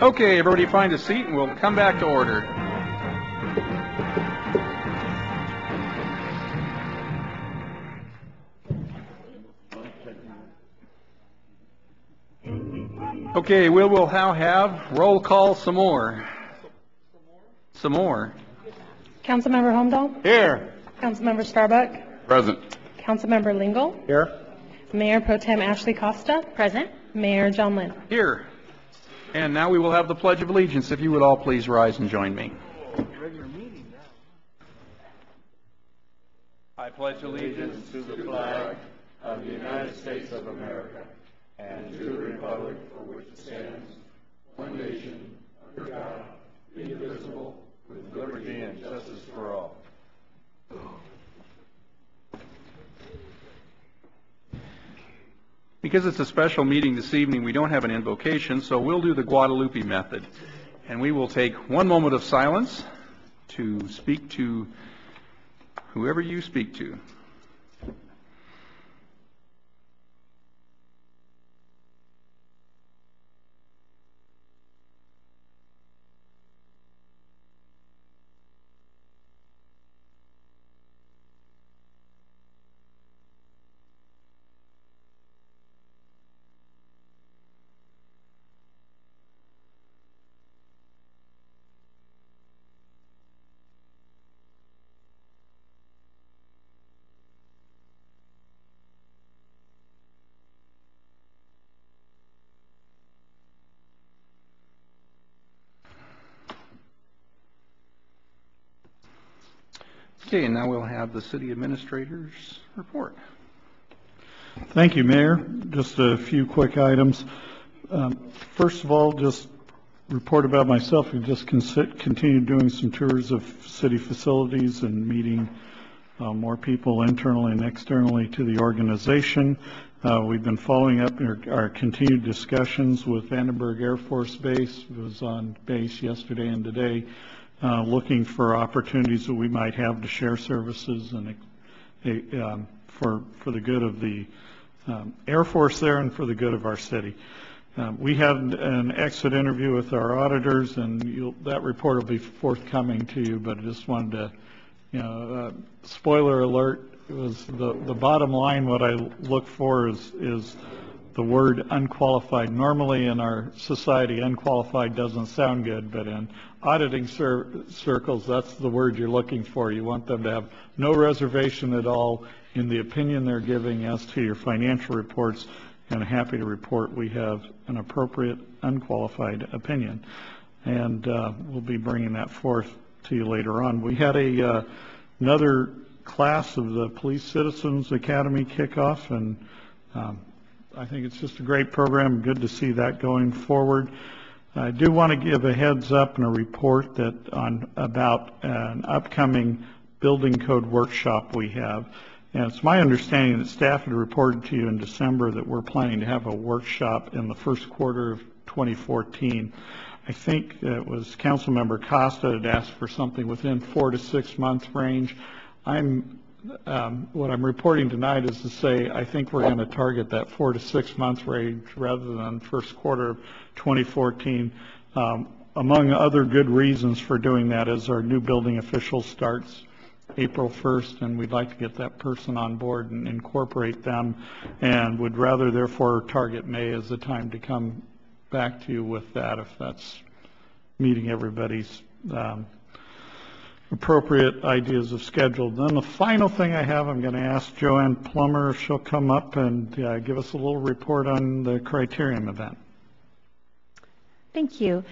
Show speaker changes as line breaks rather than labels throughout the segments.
Okay, everybody find a seat and we'll come back to order. Okay, we will now have roll call some more.
Councilmember Holmdahl?
Here.
Councilmember Starbuck?
Present.
Councilmember Lingle?
Here.
Mayor Pro Tem Ashley Costa?
Present.
Mayor John Lind?
Here. And now we will have the Pledge of Allegiance. If you would all please rise and join me. I pledge allegiance
to the flag of the United States of America and to the republic for which it stands, one nation, under God, indivisible, with liberty and justice for all.
Because it's a special meeting this evening, we don't have an invocation, so we'll do the Guadalupe method. And we will take one moment of silence to speak to whoever you speak to. Okay, and now we'll have the city administrator's report.
Thank you, Mayor. Just a few quick items. First of all, just report about myself. We just continue doing some tours of city facilities and meeting more people internally and externally to the organization. We've been following up our continued discussions with Vandenberg Air Force Base. It was on base yesterday and today. Looking for opportunities that we might have to share services and for the good of the Air Force there and for the good of our city. We had an exit interview with our auditors, and that report will be forthcoming to you. But I just wanted to, spoiler alert. It was the bottom line. What I look for is the word unqualified. Normally in our society, unqualified doesn't sound good, but in auditing circles, that's the word you're looking for. You want them to have no reservation at all in the opinion they're giving as to your financial reports, and happy to report we have an appropriate unqualified opinion. And we'll be bringing that forth to you later on. We had another class of the Police Citizens Academy kickoff, and I think it's just a great program. Good to see that going forward. I do want to give a heads up and a report about an upcoming building code workshop we have. And it's my understanding that staff had reported to you in December that we're planning to have a workshop in the first quarter of 2014. I think it was Councilmember Costa had asked for something within 4 to 6 month range. What I'm reporting tonight is to say I think we're going to target that 4 to 6 month range rather than first quarter of 2014. Among other good reasons for doing that is our new building official starts April 1st, and we'd like to get that person on board and incorporate them, and would rather therefore target May as the time to come back to you with that, if that's meeting everybody's appropriate ideas of schedule. Then the final thing I have, I'm going to ask Joanne Plummer if she'll come up and give us a little report on the Criterium event.
Thank you.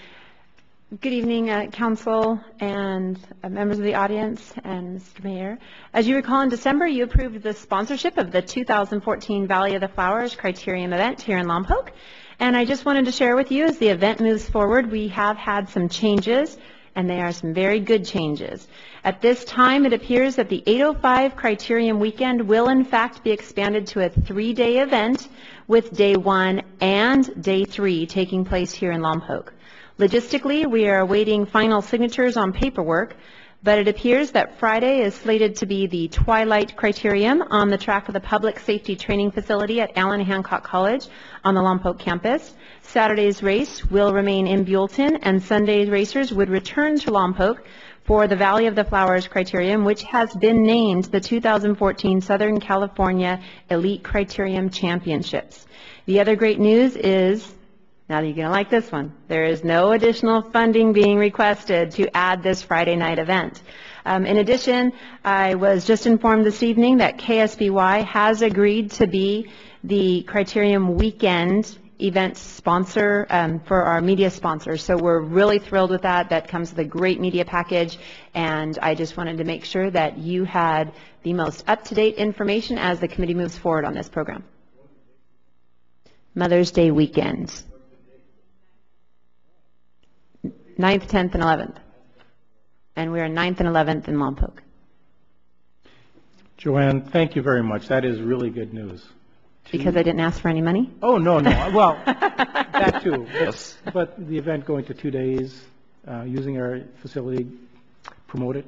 Good evening, Council and members of the audience and Mr. Mayor. As you recall, in December, you approved the sponsorship of the 2014 Valley of the Flowers Criterium event here in Lompoc. And I just wanted to share with you, as the event moves forward, we have had some changes, and they are some very good changes. At this time, it appears that the 805 Criterium weekend will in fact be expanded to a 3-day event, with day 1 and day 3 taking place here in Lompoc. Logistically, we are awaiting final signatures on paperwork, But it appears that Friday is slated to be the twilight criterium on the track of the Public Safety Training Facility at Allen Hancock College on the Lompoc campus. Saturday's race will remain in Buellton, and Sunday's racers would return to Lompoc for the Valley of the Flowers criterium, which has been named the 2014 Southern California Elite Criterium Championships. The other great news is, now you're going to like this one, there is no additional funding being requested to add this Friday night event. In addition, I was just informed this evening that KSBY has agreed to be the Criterium Weekend event sponsor for our media sponsors. So we're really thrilled with that. That comes with a great media package, and I just wanted to make sure that you had the most up-to-date information as the committee moves forward on this program. Mother's Day weekend. 9th, 10th, and 11th. And we're 9th and 11th in Lompoc.
Joanne, thank you very much. That is really good news.
Because I didn't ask for any money?
Oh, no. Well, that too. Yes. But the event going to 2 days, using our facility, promote it,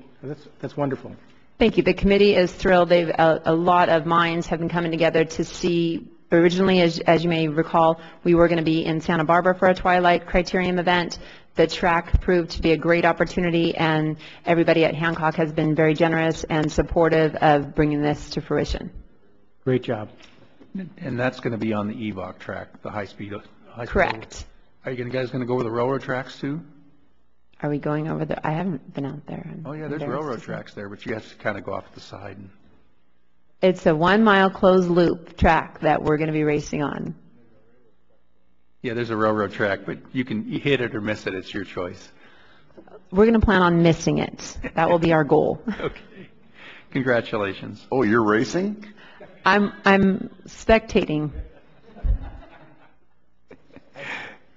that's wonderful.
Thank you. The committee is thrilled. A lot of minds have been coming together to see. Originally, as you may recall, we were going to be in Santa Barbara for a Twilight Criterium event. The track proved to be a great opportunity, and everybody at Hancock has been very generous and supportive of bringing this to fruition.
Great job.
And that's going to be on the EVOC track, the high-speed.
Correct.
Are you guys going to go over the railroad tracks too?
Are we going over the? I haven't been out there.
Oh yeah, there's railroad tracks there, but you have to kind of go off to the side.
It's a 1 mile closed loop track that we're going to be racing on.
Yeah, there's a railroad track, but you can hit it or miss it. It's your choice.
We're going to plan on missing it. That will be our goal.
Okay. Congratulations.
Oh, you're racing?
I'm spectating.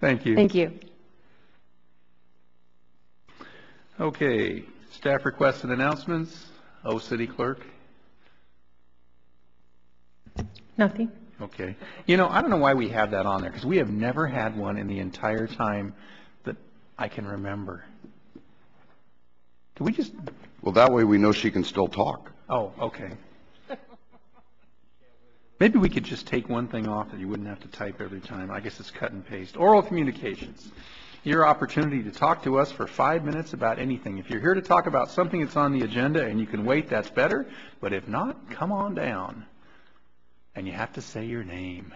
Thank you.
Thank you.
Okay. Staff requests and announcements. Oh, City Clerk.
Nothing.
Okay. You know, I don't know why we have that on there, because we have never had one in the entire time that I can remember. Can we just...
Well, that way we know she can still talk.
Oh, okay. Maybe we could just take one thing off that you wouldn't have to type every time. I guess it's cut and paste. Oral communications. Your opportunity to talk to us for 5 minutes about anything. If you're here to talk about something that's on the agenda and you can wait, that's better. But if not, come on down. And you have to say your name.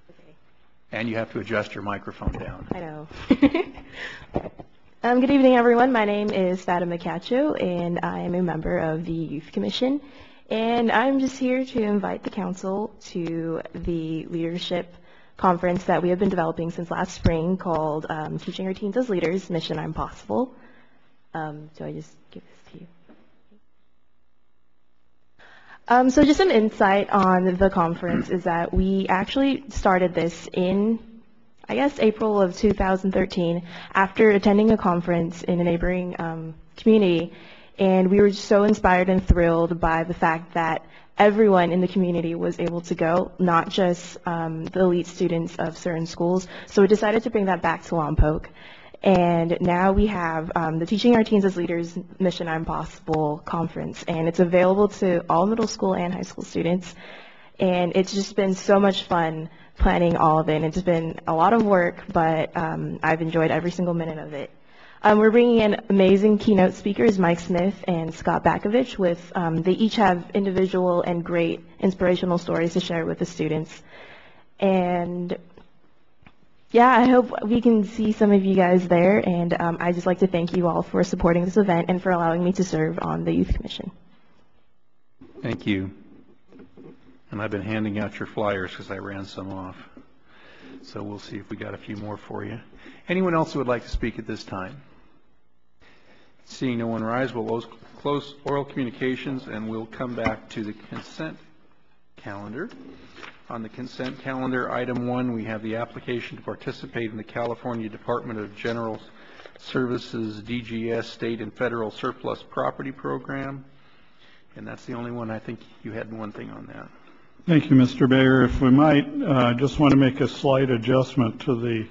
Okay.
And you have to adjust your microphone down.
I know. Good evening, everyone. My name is Fatima Cacho, and I am a member of the Youth Commission. And I'm just here to invite the council to the leadership conference that we have been developing since last spring called Teaching Our Teens as Leaders, Mission I'm Possible. So I just give this to you. So just some insight on the conference is that we actually started this in, I guess, April of 2013 after attending a conference in a neighboring community. And we were just so inspired and thrilled by the fact that everyone in the community was able to go, not just the elite students of certain schools. So we decided to bring that back to Lompoc. And now we have the Teaching Our Teens as Leaders Mission I'm Possible conference. And it's available to all middle school and high school students. And it's just been so much fun planning all of it. And it's been a lot of work, but I've enjoyed every single minute of it. We're bringing in amazing keynote speakers, Mike Smith and Scott Bakovich, with they each have individual and great inspirational stories to share with the students. And yeah, I hope we can see some of you guys there. And I'd just like to thank you all for supporting this event and for allowing me to serve on the Youth Commission.
Thank you. And I've been handing out your flyers because I ran some off. So we'll see if we got a few more for you. Anyone else who would like to speak at this time? Seeing no one rise, we'll close oral communications and we'll come back to the consent calendar. On the consent calendar, item 1, we have the application to participate in the California Department of General Services DGS State and Federal Surplus Property Program. And that's the only one. I think you had one thing on that.
Thank you, Mr. Mayor. If we might, just want to make a slight adjustment to the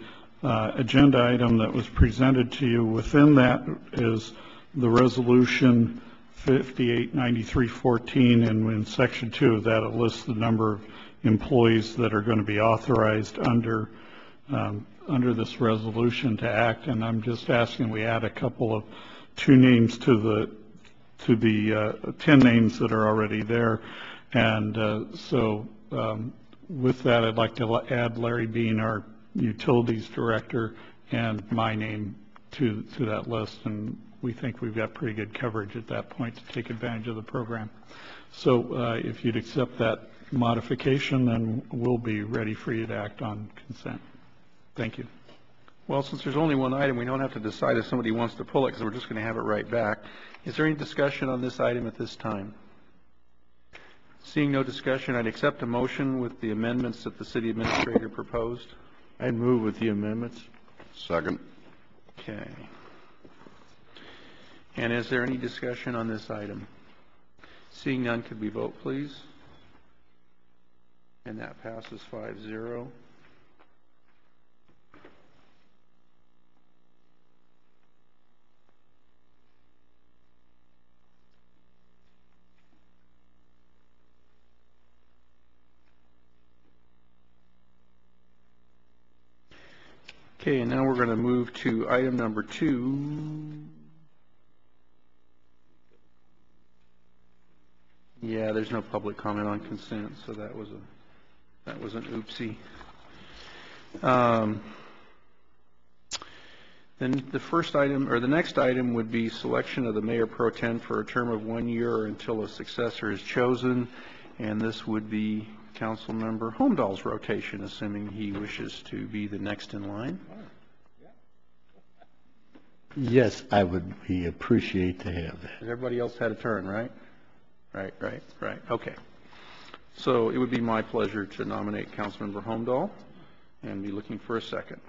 agenda item that was presented to you. Within that is the resolution 589314, and in section 2 of that, it lists the number of employees that are going to be authorized under this resolution to act, and I'm just asking we add a couple of 2 names to the 10 names that are already there. And with that, I'd like to add Larry Bean, our utilities director, and my name to that list, and we think we've got pretty good coverage at that point to take advantage of the program. So if you'd accept that modification, then we'll be ready for you to act on consent. Thank you.
Well, since there's only one item, we don't have to decide if somebody wants to pull it, because we're just going to have it right back. Is there any discussion on this item at this time? Seeing no discussion, I'd accept a motion with the amendments that the city administrator proposed.
I'd move with the amendments.
Second.
Okay. And is there any discussion on this item? Seeing none, could we vote, please? And that passes 5-0. Okay, and now we're going to move to item number 2. Yeah, there's no public comment on consent, so that was an oopsie. Then the first item, or the next item, would be selection of the mayor pro tem for a term of 1 year or until a successor is chosen, and this would be Councilmember Holmdahl's rotation, assuming he wishes to be the next in line.
Yes, I would appreciate to have that.
Everybody else had a turn, right? Right. Okay. So it would be my pleasure to nominate Councilmember Holmdahl and be looking for a second.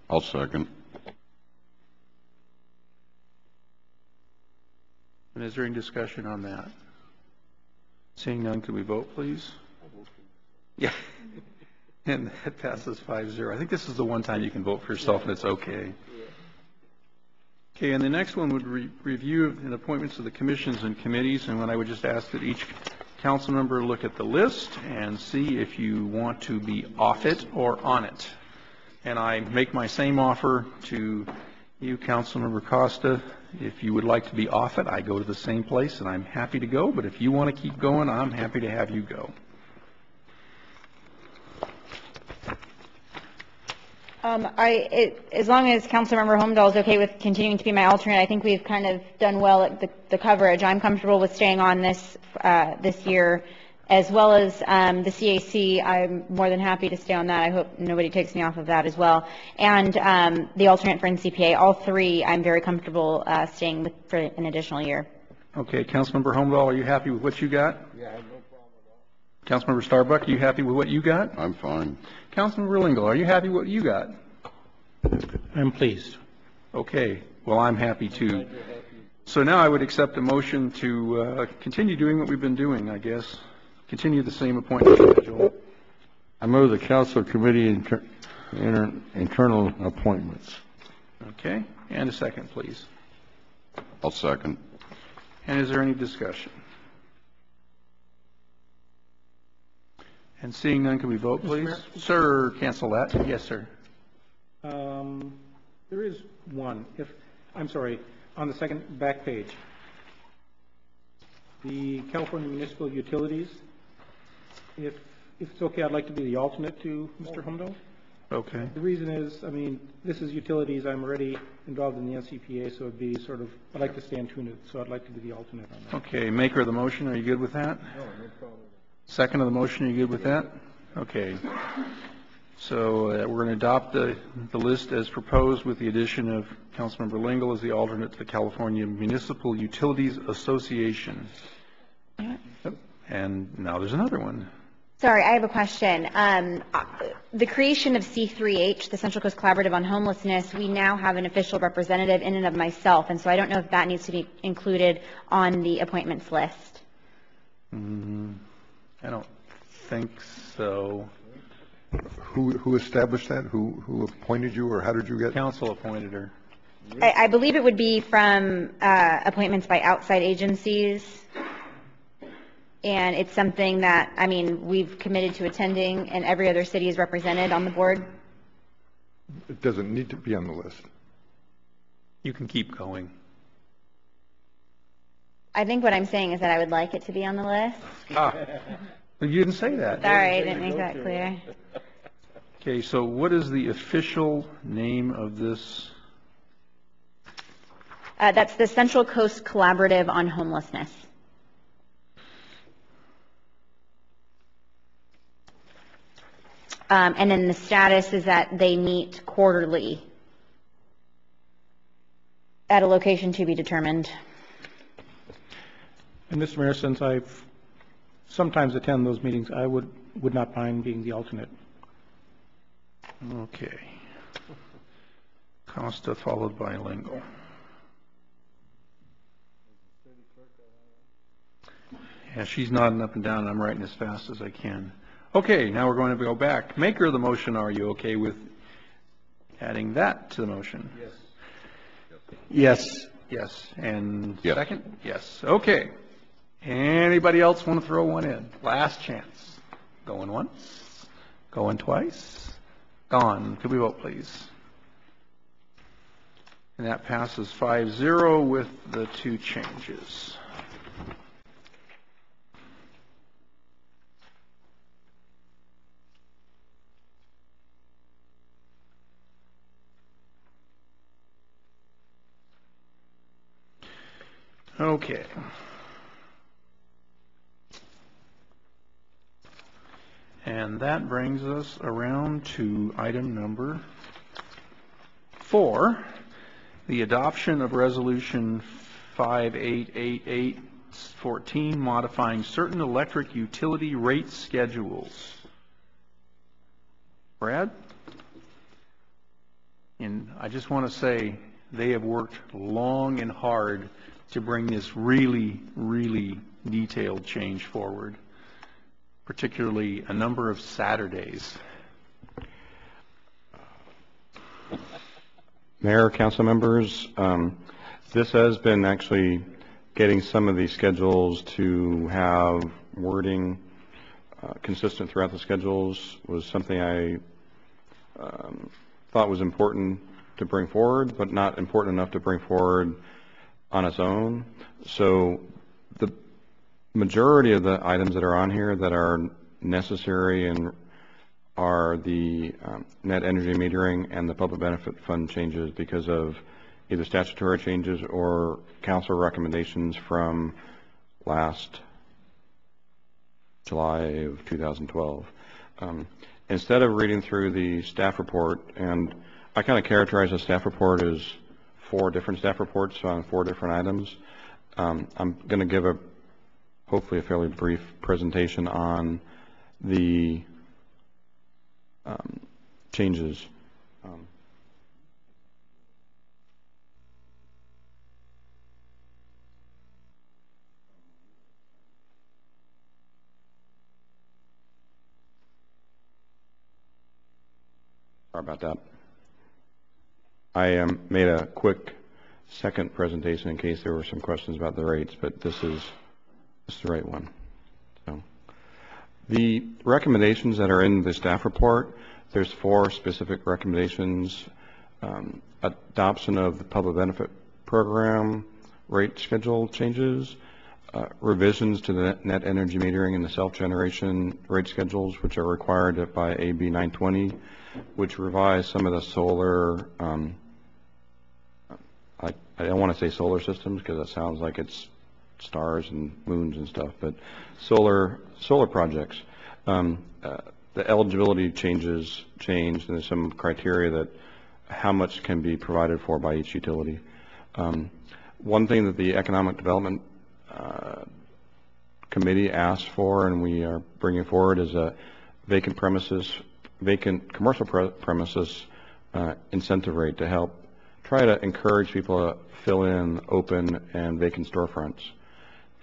I'll second.
And is there any discussion on that? Seeing none, could we vote, please? Yeah. And that passes 5-0. I think this is the one time you can vote for yourself and it's okay. Okay, and the next one would review and appointments of the commissions and committees, and when I would just ask that each council member look at the list and see if you want to be off it or on it. And I make my same offer to you, Councilmember Costa. If you would like to be off it, I go to the same place and I'm happy to go, but if you want to keep going, I'm happy to have you go.
As long as Councilmember Holmdahl is okay with continuing to be my alternate, I think we've kind of done well at the coverage. I'm comfortable with staying on this year, as well as the CAC. I'm more than happy to stay on that. I hope nobody takes me off of that as well. And the alternate for NCPA, all 3, I'm very comfortable staying with for an additional year.
Okay, Councilmember Holmdahl, are you happy with what you got?
Yeah, no problem at all.
Councilmember Starbuck, are you happy with what you got?
I'm fine.
Councilmember Lingle, are you happy with what you got?
I'm pleased.
Okay, well, I'm happy too. So now I would accept a motion to continue doing what we've been doing, I guess. Continue the same appointment schedule.
I move the council committee internal appointments.
Okay, and a second, please.
I'll second.
And is there any discussion? And seeing none, can we vote, please? Sir, cancel that. Yes, sir.
There is one. I'm sorry, on the second back page. The California Municipal Utilities. If it's okay, I'd like to be the alternate to Mr. Holmdahl.
Okay.
The reason is, I mean, this is utilities. I'm already involved in the NCPA, so it'd be sort of, I'd like to stay in tune, so I'd like to be the alternate on that.
Okay, maker of the motion, are you good with that?
No problem.
Second of the motion, are you good with that? Okay. So we're going to adopt the list as proposed with the addition of Councilmember Lingle as the alternate to the California Municipal Utilities Association. And now there's another one.
Sorry, I have a question. The creation of C3H, the Central Coast Collaborative on Homelessness, we now have an official representative in and of myself, and so I don't know if that needs to be included on the appointments list.
I don't think so.
Who established that? Who appointed you, or how did you get?
Council appointed her.
I believe it would be from appointments by outside agencies. And it's something that, I mean, we've committed to attending, and every other city is represented on the board.
It doesn't need to be on the list.
You can keep going.
I think what I'm saying is that I would like it to be on the list.
You didn't say that.
Sorry, I didn't make that clear.
Okay, so what is the official name of this?
That's the Central Coast Collaborative on Homelessness. And then the status is that they meet quarterly at a location to be determined.
And Mr. Mayor, since I've sometimes attend those meetings, I would not mind being the alternate.
Okay. Costa followed by Lingle. Yeah, she's nodding up and down, and I'm writing as fast as I can. Okay, now we're going to go back. Maker of the motion, are you okay with adding that to the motion?
Yes.
Yes. And
Yes.
second? Yes. Okay. Anybody else want to throw one in? Last chance. Going once? Going twice? Gone. Could we vote, please? And that passes 5-0 with the 2 changes. Okay. And that brings us around to item number 4, the adoption of Resolution 588814, modifying certain electric utility rate schedules. Brad? And I just want to say they have worked long and hard to bring this really, really detailed change forward, particularly a number of Saturdays.
Mayor, council members, this has been actually getting some of these schedules to have wording consistent throughout the schedules was something I thought was important to bring forward, but not important enough to bring forward on its own. So the majority of the items that are on here that are necessary and are the net energy metering and the public benefit fund changes because of either statutory changes or council recommendations from last July of 2012. Instead of reading through the staff report, and I kind of characterize the staff report as 4 different staff reports on 4 different items. I'm going to give hopefully a fairly brief presentation on the changes. Sorry about that. I made a quick second presentation in case there were some questions about the rates, but this is the right one. So, the recommendations that are in the staff report, there's 4 specific recommendations. Adoption of the public benefit program, rate schedule changes, revisions to the net energy metering and the self-generation rate schedules, which are required by AB 920, which revise some of the solar, I don't want to say solar systems because it sounds like it's stars and moons and stuff, but solar projects. The eligibility changed, and there's some criteria that how much can be provided for by each utility. One thing that the Economic Development Committee asked for, and we are bringing forward, is a vacant commercial premises incentive rate to help try to encourage people to fill in open and vacant storefronts.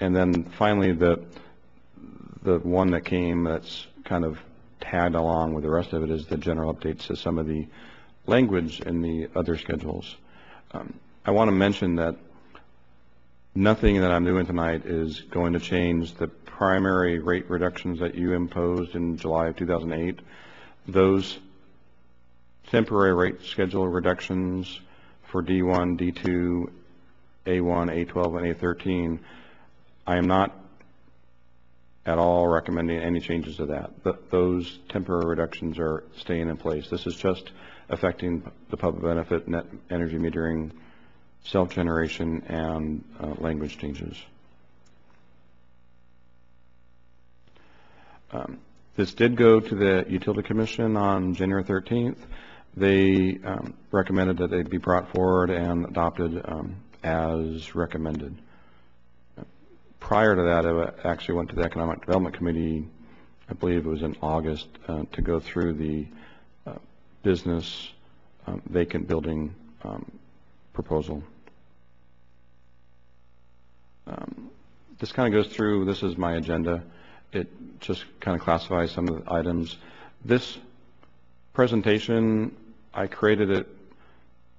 And then finally, the one that came that's kind of tagged along with the rest of it is the general updates to some of the language in the other schedules. I want to mention that nothing that I'm doing tonight is going to change the primary rate reductions that you imposed in July of 2008. Those temporary rate schedule reductions for D1, D2, A1, A12, and A13, I am not at all recommending any changes to that. Those temporary reductions are staying in place. This is just affecting the public benefit, net energy metering, self-generation, and language changes. This did go to the Utility Commission on January 13th. They recommended that they be brought forward and adopted as recommended. Prior to that, I actually went to the Economic Development Committee, I believe it was in August, to go through the business vacant building proposal. This kind of goes through, this is my agenda. It just kind of classifies some of the items. This presentation, I created it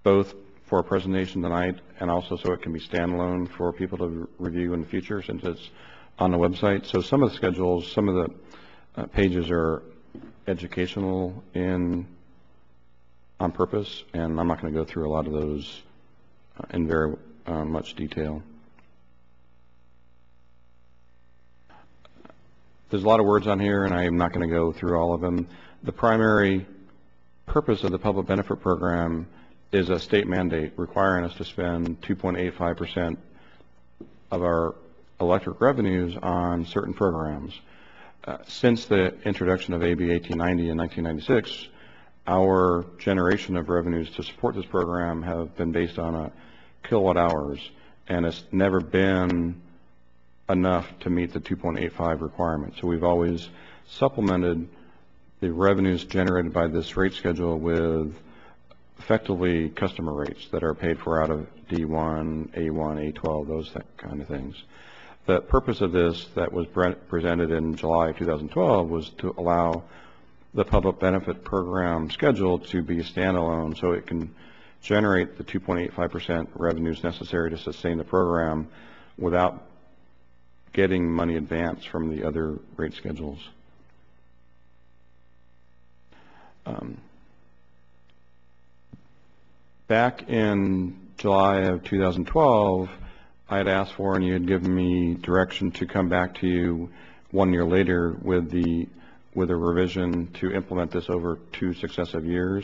both for a presentation tonight and also so it can be standalone for people to review in the future since it's on the website. So some of the schedules, some of the pages are educational on purpose, and I'm not going to go through a lot of those in very much detail. There's a lot of words on here, and I am not going to go through all of them. The primary purpose of the public benefit program is a state mandate requiring us to spend 2.85% of our electric revenues on certain programs. Since the introduction of AB 1890 in 1996, our generation of revenues to support this program have been based on kilowatt hours, and it's never been enough to meet the 2.85 requirement. So we've always supplemented the revenues generated by this rate schedule with effectively customer rates that are paid for out of D1, A1, A12, those kind of things. The purpose of this that was presented in July of 2012 was to allow the public benefit program schedule to be standalone so it can generate the 2.85% revenues necessary to sustain the program without getting money advanced from the other rate schedules. Back in July of 2012, I had asked for, and you had given me direction to come back to you 1 year later with a revision to implement this over 2 successive years.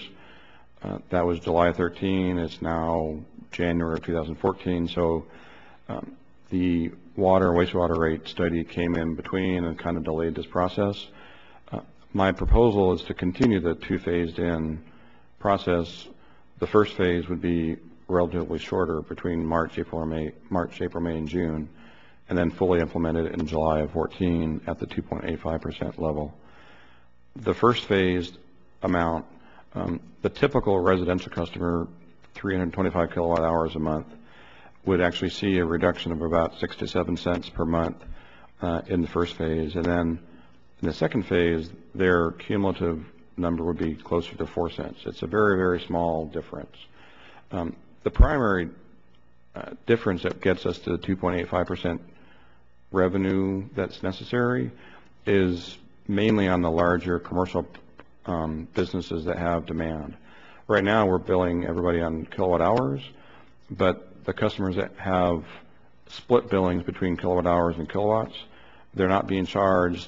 That was July 13. It's now January of 2014. So the water and wastewater rate study came in between and kind of delayed this process. My proposal is to continue the 2 phased-in process. The first phase would be relatively shorter, between March, April, May, and June, and then fully implemented in July of 14 at the 2.85% level. The first phased amount, the typical residential customer, 325 kilowatt hours a month, would actually see a reduction of about 6 to 7 cents per month in the first phase, and then in the second phase, their cumulative number would be closer to 4 cents. It's a very, very small difference. The primary difference that gets us to the 2.85% revenue that's necessary is mainly on the larger commercial businesses that have demand. Right now, we're billing everybody on kilowatt hours, but the customers that have split billings between kilowatt hours and kilowatts, they're not being charged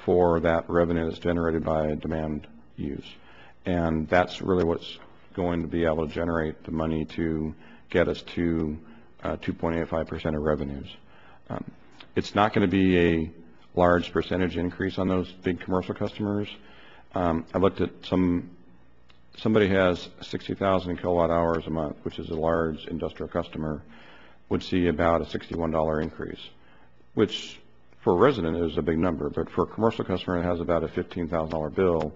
for that revenue that's generated by demand use. And that's really what's going to be able to generate the money to get us to 2.85% of revenues. It's not going to be a large percentage increase on those big commercial customers. I looked at somebody has 60,000 kilowatt hours a month, which is a large industrial customer, would see about a $61 increase, which for a resident is a big number, but for a commercial customer that has about a $15,000 bill,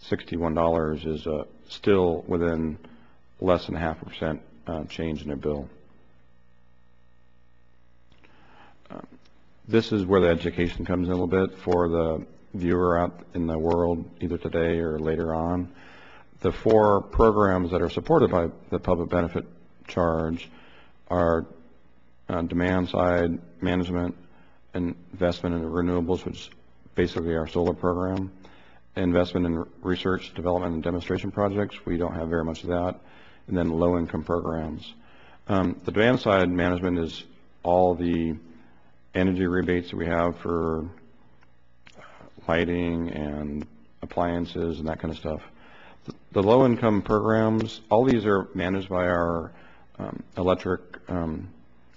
$61 is still within less than 0.5% change in their bill. This is where the education comes in a little bit for the viewer out in the world, either today or later on. The 4 programs that are supported by the public benefit charge are demand side management, investment in renewables, which is basically our solar program, investment in research, development, and demonstration projects. We don't have very much of that. And then low-income programs. The demand side management is all the energy rebates that we have for lighting and appliances and that kind of stuff. The low-income programs, all these are managed by our electric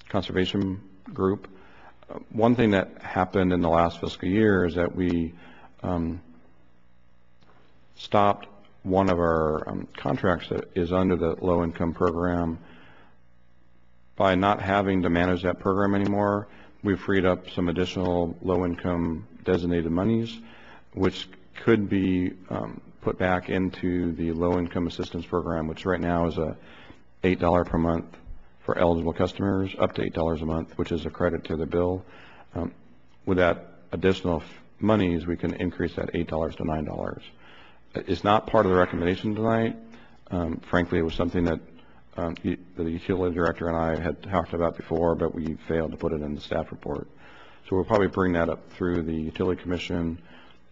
conservation group. One thing that happened in the last fiscal year is that we stopped one of our contracts that is under the low-income program. By not having to manage that program anymore, we've freed up some additional low-income designated monies, which could be put back into the low-income assistance program, which right now is a $8 per month for eligible customers, up to $8 a month, which is a credit to the bill. With that additional monies, we can increase that $8 to $9. It's not part of the recommendation tonight. Frankly, it was something that the utility director and I had talked about before, but we failed to put it in the staff report. So we'll probably bring that up through the utility commission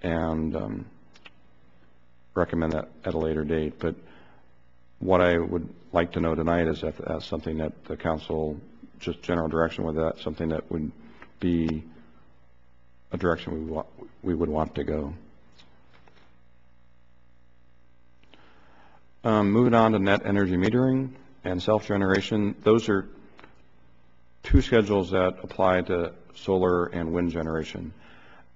and recommend that at a later date. But what I would like to know tonight is if that's something that the council, just general direction, whether that's something that would be a direction we would want to go. Moving on to net energy metering and self-generation, those are two schedules that apply to solar and wind generation.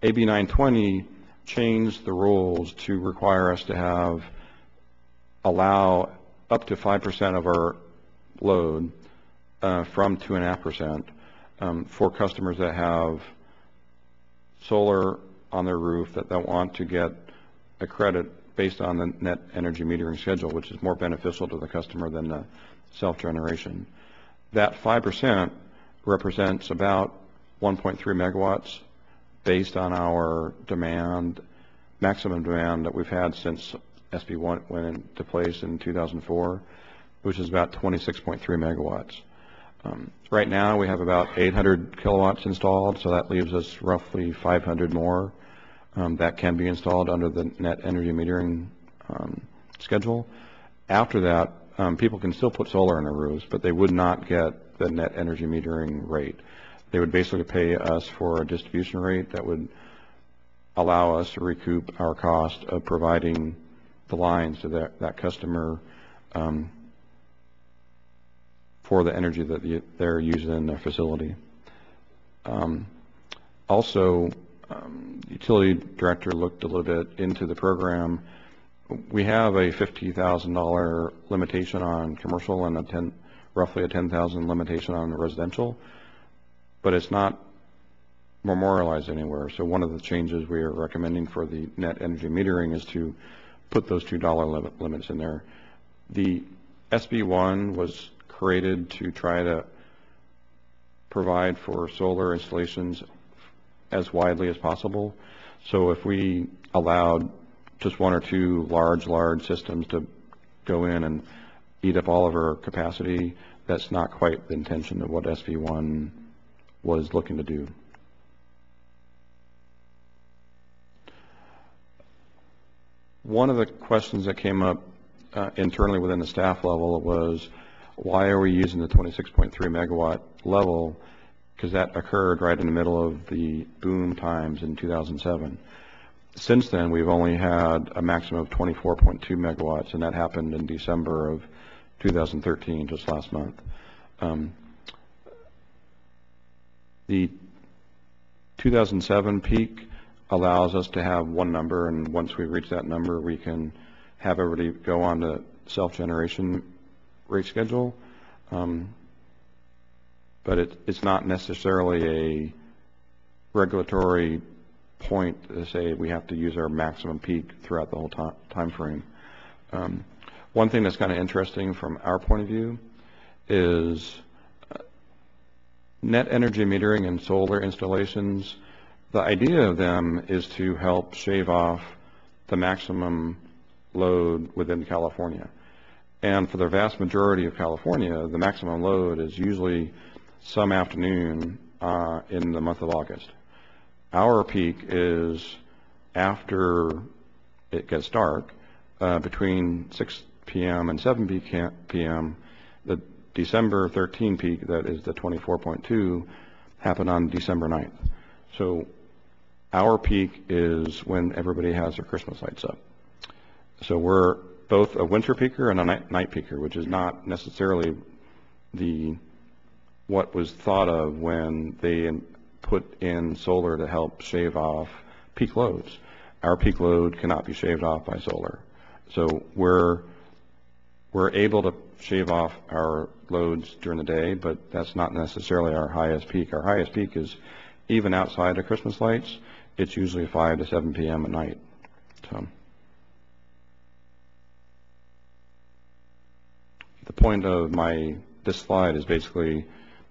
AB 920 changed the rules to require us to allow up to 5% of our load from 2.5% for customers that have solar on their roof that don't want to get a credit based on the net energy metering schedule, which is more beneficial to the customer than the self-generation. That 5% represents about 1.3 megawatts based on our demand, maximum demand that we've had since SB1 went into place in 2004, which is about 26.3 megawatts. Right now we have about 800 kilowatts installed, so that leaves us roughly 500 more that can be installed under the net energy metering schedule. After that, people can still put solar on their roofs, but they would not get the net energy metering rate. They would basically pay us for a distribution rate that would allow us to recoup our cost of providing the lines to that customer for the energy that they're using in their facility. Also, the utility director looked a little bit into the program. We have a $50,000 limitation on commercial and roughly a $10,000 limitation on residential, but it's not memorialized anywhere. So one of the changes we are recommending for the net energy metering is to put those $2 limits in there. The SB1 was created to try to provide for solar installations as widely as possible. So if we allowed just one or two large systems to go in and eat up all of our capacity, that's not quite the intention of what SB1 was looking to do. One of the questions that came up internally within the staff level was, why are we using the 26.3 megawatt level? Because that occurred right in the middle of the boom times in 2007. Since then, we've only had a maximum of 24.2 megawatts, and that happened in December of 2013, just last month. The 2007 peak allows us to have one number, and once we reach that number, we can have everybody go on the self-generation rate schedule. But it's not necessarily a regulatory point to say we have to use our maximum peak throughout the whole time frame. One thing that's kind of interesting from our point of view is net energy metering and solar installations. The idea of them is to help shave off the maximum load within California. And for the vast majority of California, the maximum load is usually some afternoon in the month of August. Our peak is after it gets dark, between 6 p.m. and 7 p.m. The December 13 peak, that is the 24.2, happened on December 9th. So our peak is when everybody has their Christmas lights up. So we're both a winter peaker and a night peaker, which is not necessarily what was thought of when they put in solar to help shave off peak loads. Our peak load cannot be shaved off by solar. So we're able to shave off our loads during the day, but that's not necessarily our highest peak. Our highest peak is even outside of Christmas lights. It's usually 5 to 7 p.m. at night. So the point of this slide is basically,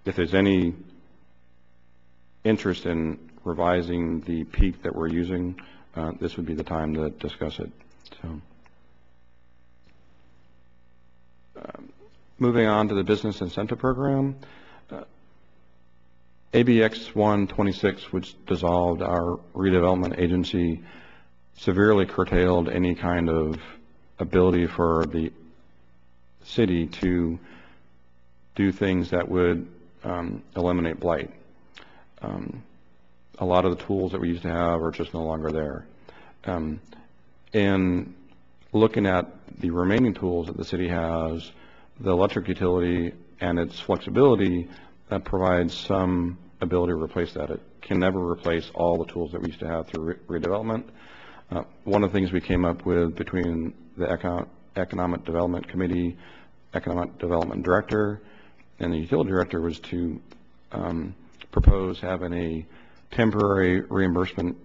if there's any interest in revising the peak that we're using, this would be the time to discuss it. So, moving on to the business incentive program, ABX 126, which dissolved our redevelopment agency, severely curtailed any kind of ability for the city to do things that would eliminate blight. A lot of the tools that we used to have are just no longer there. And looking at the remaining tools that the city has, the electric utility and its flexibility provides some ability to replace that. It can never replace all the tools that we used to have through redevelopment. One of the things we came up with between the Economic Development Committee, Economic Development Director, and the Utility Director was to propose having a temporary reimbursement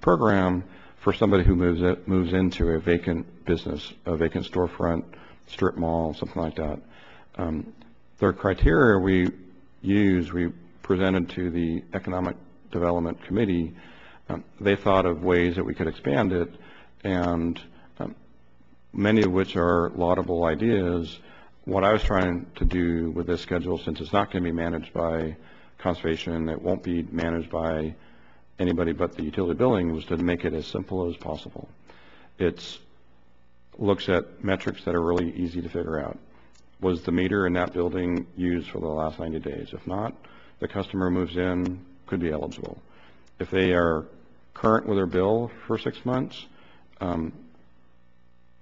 program for somebody who moves into a vacant business, a vacant storefront, strip mall, something like that. The criteria we presented to the Economic Development Committee. They thought of ways that we could expand it, and many of which are laudable ideas. What I was trying to do with this schedule, since it's not going to be managed by conservation, it won't be managed by anybody but the utility billing, was to make it as simple as possible. It looks at metrics that are really easy to figure out. Was the meter in that building used for the last 90 days? If not, the customer moves in, could be eligible. If they are current with their bill for 6 months,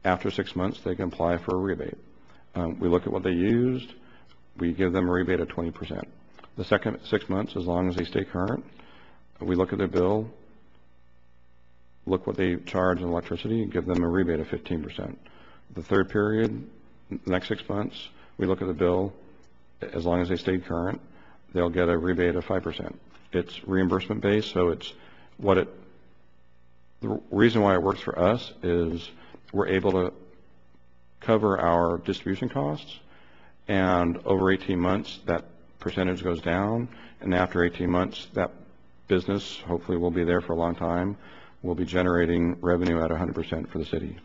after 6 months they can apply for a rebate. We look at what they used, we give them a rebate of 20%. The second 6 months, as long as they stay current, we look at their bill, look what they charge in electricity, and give them a rebate of 15%. The third period, the next 6 months, we look at the bill, as long as they stay current, they'll get a rebate of 5%. It's reimbursement based, so the reason why it works for us is we're able to cover our distribution costs, and over 18 months that percentage goes down, and after 18 months that business hopefully will be there for a long time, will be generating revenue at 100% for the city.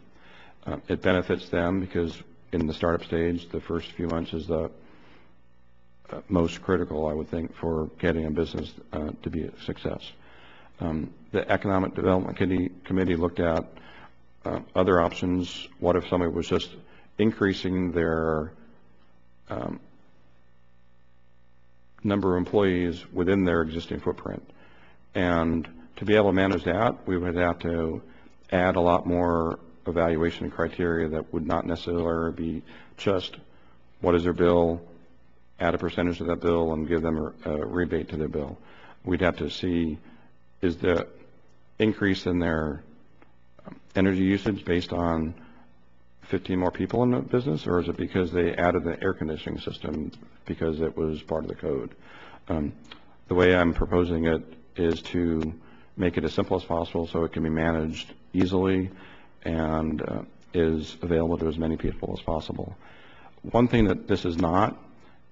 It benefits them because in the startup stage, the first few months is the most critical, I would think, for getting a business to be a success. The Economic Development Committee looked at other options. What if somebody was just increasing their number of employees within their existing footprint? And to be able to manage that, we would have to add a lot more evaluation criteria that would not necessarily be just what is their bill, add a percentage of that bill, and give them a rebate to their bill. We'd have to see, is the increase in their energy usage based on 15 more people in the business, or is it because they added the air conditioning system because it was part of the code? The way I'm proposing it is to make it as simple as possible so it can be managed easily and is available to as many people as possible. One thing that this is not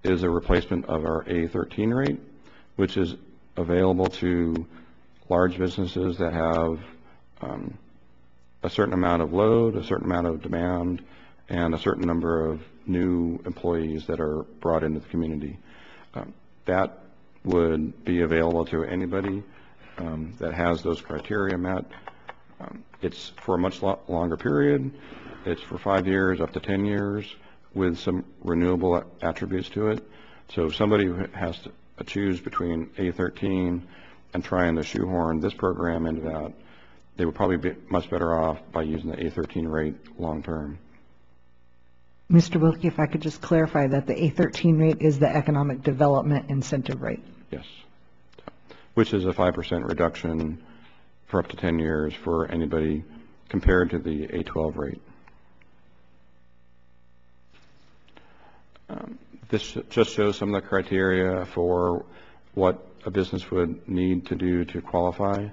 is a replacement of our A13 rate, which is available to large businesses that have a certain amount of load, a certain amount of demand, and a certain number of new employees that are brought into the community. That would be available to anybody that has those criteria met. It's for a much longer period. It's for 5 years, up to 10 years, with some renewable attributes to it. So if somebody who has to choose between A13 and trying to shoehorn this program into that, they would probably be much better off by using the A13 rate long term.
Mr. Wilkie, if I could just clarify that the A13 rate is the economic development incentive rate.
Yes. Which is a 5% reduction for up to 10 years for anybody compared to the A12 rate. This just shows some of the criteria for what a business would need to do to qualify.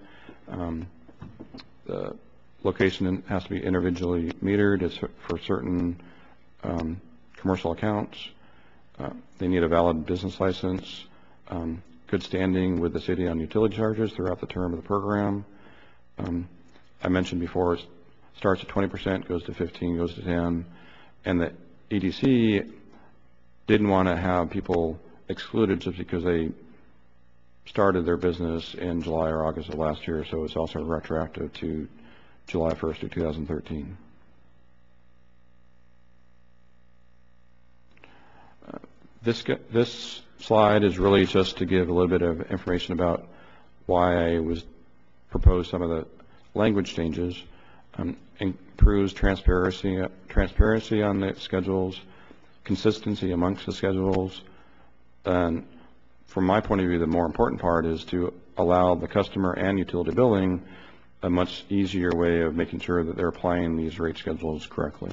The location has to be individually metered. It's for certain commercial accounts. They need a valid business license, good standing with the city on utility charges throughout the term of the program. I mentioned before, it starts at 20%, goes to 15, goes to 10, and the EDC didn't want to have people excluded just because they started their business in July or August of last year, so it's also retroactive to July 1st of 2013. This slide is really just to give a little bit of information about why I was proposed some of the language changes. Improves transparency on the schedules, consistency amongst the schedules, and from my point of view, the more important part is to allow the customer and utility billing a much easier way of making sure that they're applying these rate schedules correctly.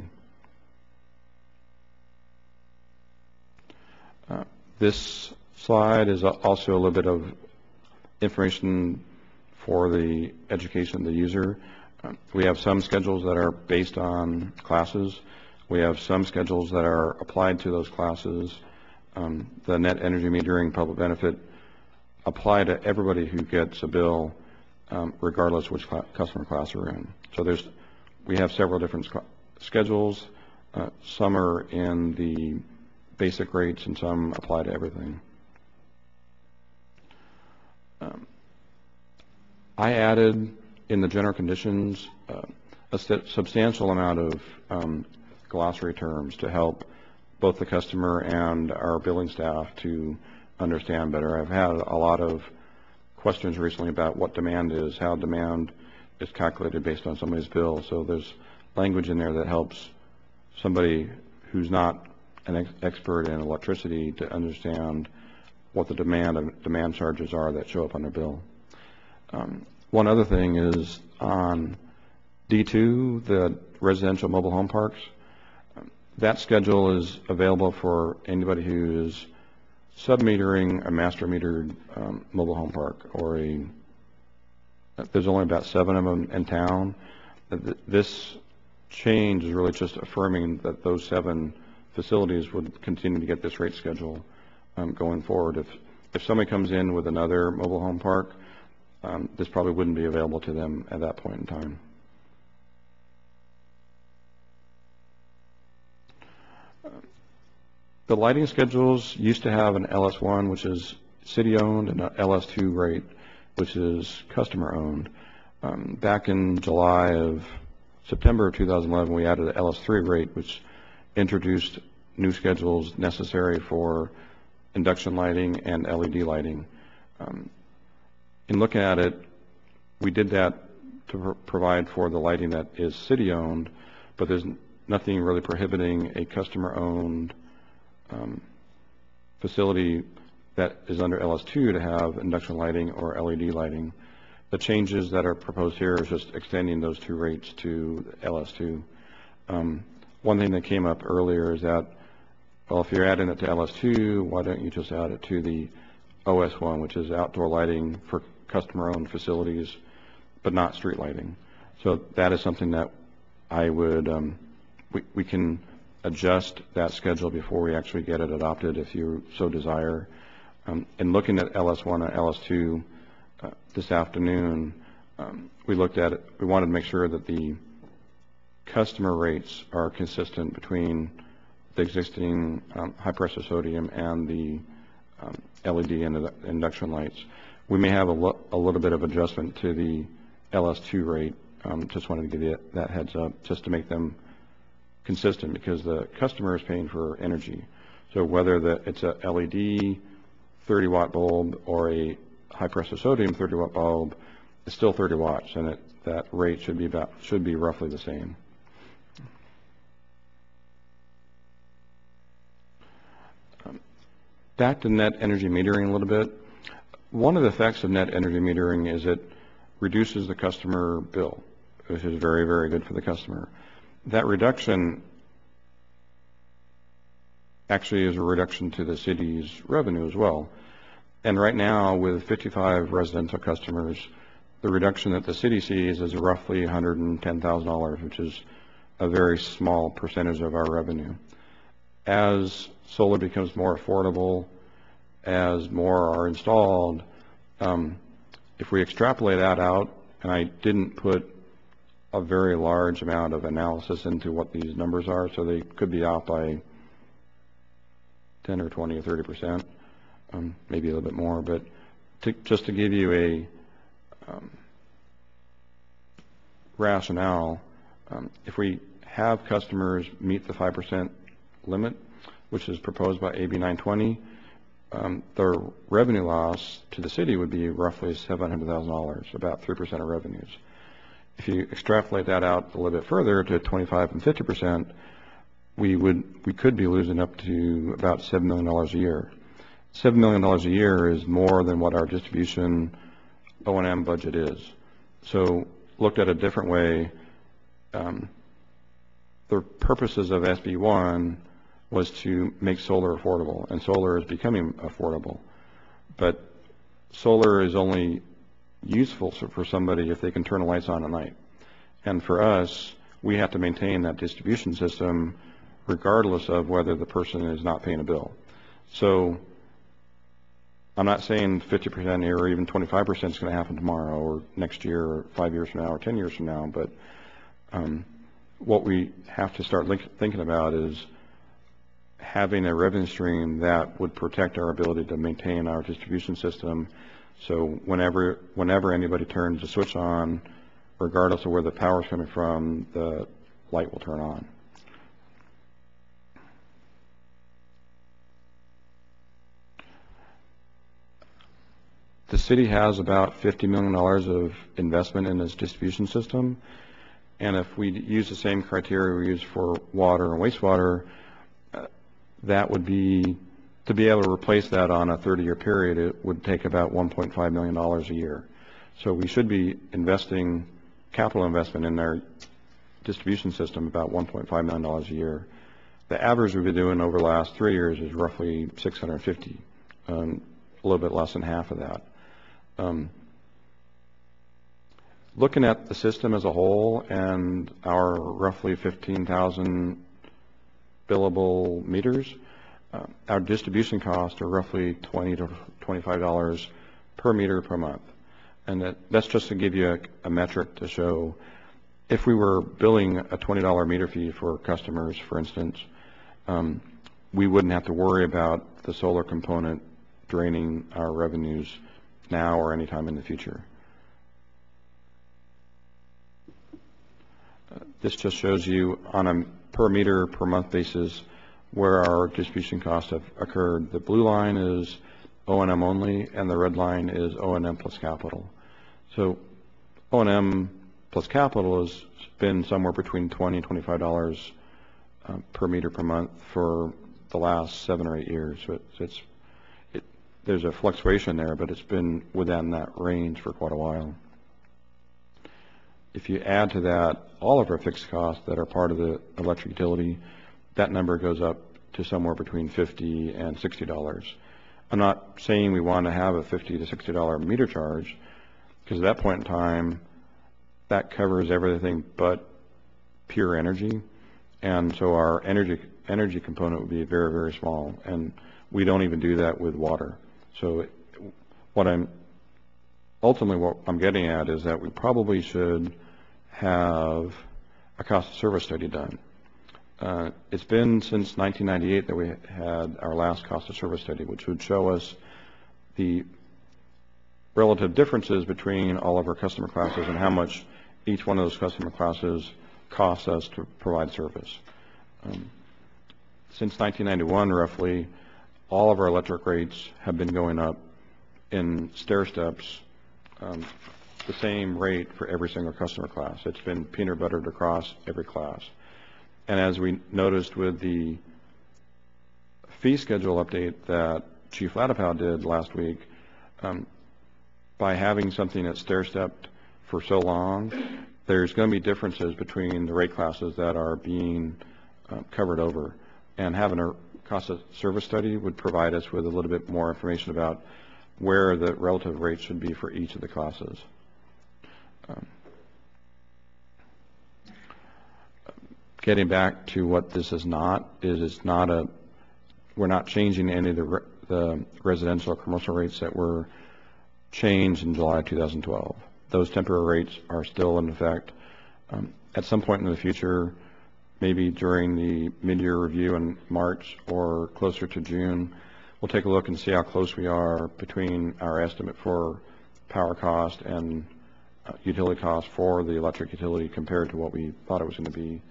This slide is also a little bit of information for the education of the user. We have some schedules that are based on classes. We have some schedules that are applied to those classes. The net energy metering public benefit apply to everybody who gets a bill, regardless of which customer class we're in. So we have several different schedules. Some are in the basic rates and some apply to everything. I added in the general conditions a substantial amount of glossary terms to help both the customer and our billing staff to understand better. I've had a lot of questions recently about what demand is, how demand is calculated based on somebody's bill. So there's language in there that helps somebody who's not an expert in electricity to understand what the demand charges are that show up on their bill. One other thing is on D2, the residential mobile home parks. That schedule is available for anybody who is sub-metering a master metered mobile home park, or there's only about 7 of them in town. This change is really just affirming that those 7 facilities would continue to get this rate schedule going forward. If somebody comes in with another mobile home park, this probably wouldn't be available to them at that point in time. The lighting schedules used to have an LS1, which is city-owned, and an LS2 rate, which is customer-owned. Back in September of 2011, we added an LS3 rate, which introduced new schedules necessary for induction lighting and LED lighting. In looking at it, we did that to provide for the lighting that is city-owned, but there's nothing really prohibiting a customer-owned facility that is under LS2 to have induction lighting or LED lighting. The changes that are proposed here is just extending those 2 rates to LS2. One thing that came up earlier is that, well, if you're adding it to LS2, why don't you just add it to the OS1, which is outdoor lighting for customer-owned facilities, but not street lighting. So that is something that I would, we can adjust that schedule before we actually get it adopted if you so desire. In looking at LS1 and LS2 this afternoon, we looked at it. We wanted to make sure that the customer rates are consistent between the existing high-pressure sodium and the LED and the induction lights. We may have a little bit of adjustment to the LS2 rate. Just wanted to give you that heads up, just to make them consistent, because the customer is paying for energy. So whether it's a LED 30-watt bulb or a high-pressure sodium 30-watt bulb, it's still 30 watts, and that rate should be roughly the same. Back to net energy metering a little bit. One of the effects of net energy metering is it reduces the customer bill, which is very, very good for the customer. That reduction actually is a reduction to the city's revenue as well. And right now, with 55 residential customers, the reduction that the city sees is roughly $110,000, which is a very small percentage of our revenue. As solar becomes more affordable, as more are installed, if we extrapolate that out, and I didn't put a very large amount of analysis into what these numbers are, so they could be out by 10 or 20 or 30%, maybe a little bit more, but just to give you a rationale, if we have customers meet the 5% limit, which is proposed by AB 920, the revenue loss to the city would be roughly $700,000, about 3% of revenues. If you extrapolate that out a little bit further to 25 and 50%, we could be losing up to about $7 million a year. $7 million a year is more than what our distribution O&M budget is. So looked at a different way, the purposes of SB1 was to make solar affordable, and solar is becoming affordable. But solar is only useful for somebody if they can turn the lights on at night. And for us, we have to maintain that distribution system regardless of whether the person is not paying a bill. So I'm not saying 50% here or even 25% is going to happen tomorrow or next year or 5 years from now or 10 years from now, but what we have to start thinking about is having a revenue stream that would protect our ability to maintain our distribution system. So whenever anybody turns the switch on, regardless of where the power is coming from, the light will turn on. The city has about $50 million of investment in its distribution system, and if we use the same criteria we use for water and wastewater, that would be, to be able to replace that on a 30-year period, it would take about $1.5 million a year. So we should be investing capital investment in our distribution system about $1.5 million a year. The average we've been doing over the last 3 years is roughly $650, a little bit less than half of that. Looking at the system as a whole and our roughly 15,000 billable meters, our distribution costs are roughly $20 to $25 per meter per month. And that's just to give you a metric to show if we were billing a $20 meter fee for customers, for instance, we wouldn't have to worry about the solar component draining our revenues now or anytime in the future. This just shows you on a per meter per month basis where our distribution costs have occurred. The blue line is O&M only, and the red line is O&M plus capital. So O&M plus capital has been somewhere between $20 and $25 per meter per month for the last 7 or 8 years. So there's a fluctuation there, but it's been within that range for quite a while. If you add to that all of our fixed costs that are part of the electric utility, that number goes up to somewhere between $50 and $60. I'm not saying we want to have a $50 to $60 meter charge, because at that point in time, that covers everything but pure energy, and so our energy component would be very, very small, and we don't even do that with water. So what I'm getting at is that we probably should have a cost of service study done. It's been since 1998 that we had our last cost of service study, which would show us the relative differences between all of our customer classes and how much each one of those customer classes costs us to provide service. Since 1991, roughly, all of our electric rates have been going up in stair steps, the same rate for every single customer class. It's been peanut buttered across every class. And as we noticed with the fee schedule update that Chief Latipow did last week, by having something that's stair-stepped for so long, there's going to be differences between the rate classes that are being covered over. And having a cost of service study would provide us with a little bit more information about where the relative rates should be for each of the classes. Getting back to what this is not, we're not changing any of the residential or commercial rates that were changed in July 2012. Those temporary rates are still in effect. At some point in the future, maybe during the mid-year review in March or closer to June, we'll take a look and see how close we are between our estimate for power cost and utility cost for the electric utility compared to what we thought it was going to be.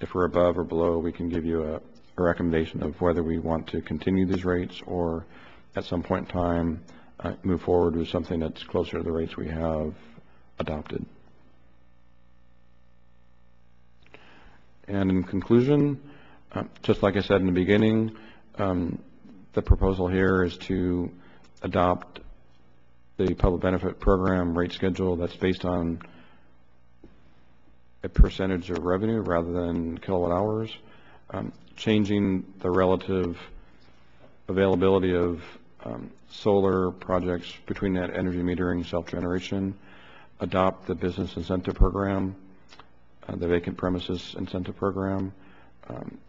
If we're above or below, we can give you a recommendation of whether we want to continue these rates or at some point in time move forward with something that's closer to the rates we have adopted. And in conclusion, just like I said in the beginning, the proposal here is to adopt the public benefit program rate schedule that's based on a percentage of revenue rather than kilowatt hours, changing the relative availability of solar projects between that energy metering, self-generation, adopt the business incentive program, the vacant premises incentive program,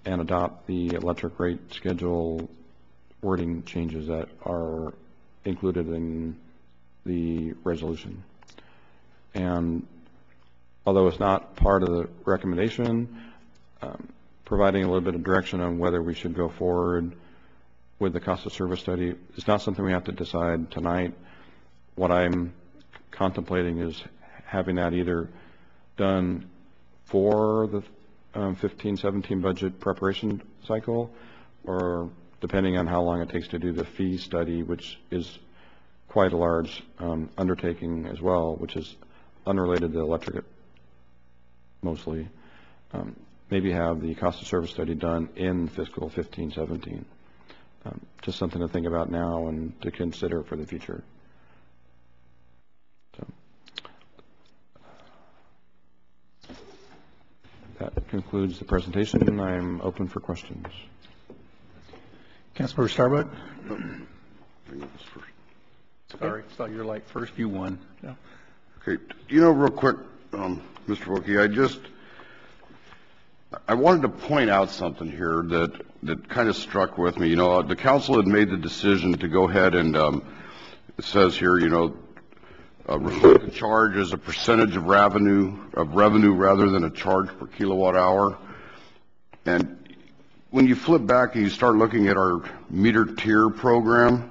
and adopt the electric rate schedule wording changes that are included in the resolution. And although it's not part of the recommendation, providing a little bit of direction on whether we should go forward with the cost of service study is not something we have to decide tonight. What I'm contemplating is having that either done for the 15-17 budget preparation cycle, or depending on how long it takes to do the fee study, which is quite a large undertaking as well, which is unrelated to electric mostly, maybe have the cost of service study done in fiscal 15-17. Just something to think about now and to consider for the future. So that concludes the presentation, and I'm open for questions.
Councilmember Starbuck? Sorry, saw your light first. You won. Yeah.
Okay. Real quick, Mr. Wilkie, I wanted to point out something here that kind of struck with me. The council had made the decision to go ahead and it says here, reflect the charge as a percentage of revenue rather than a charge per kilowatt hour. And when you flip back and you start looking at our meter tier program,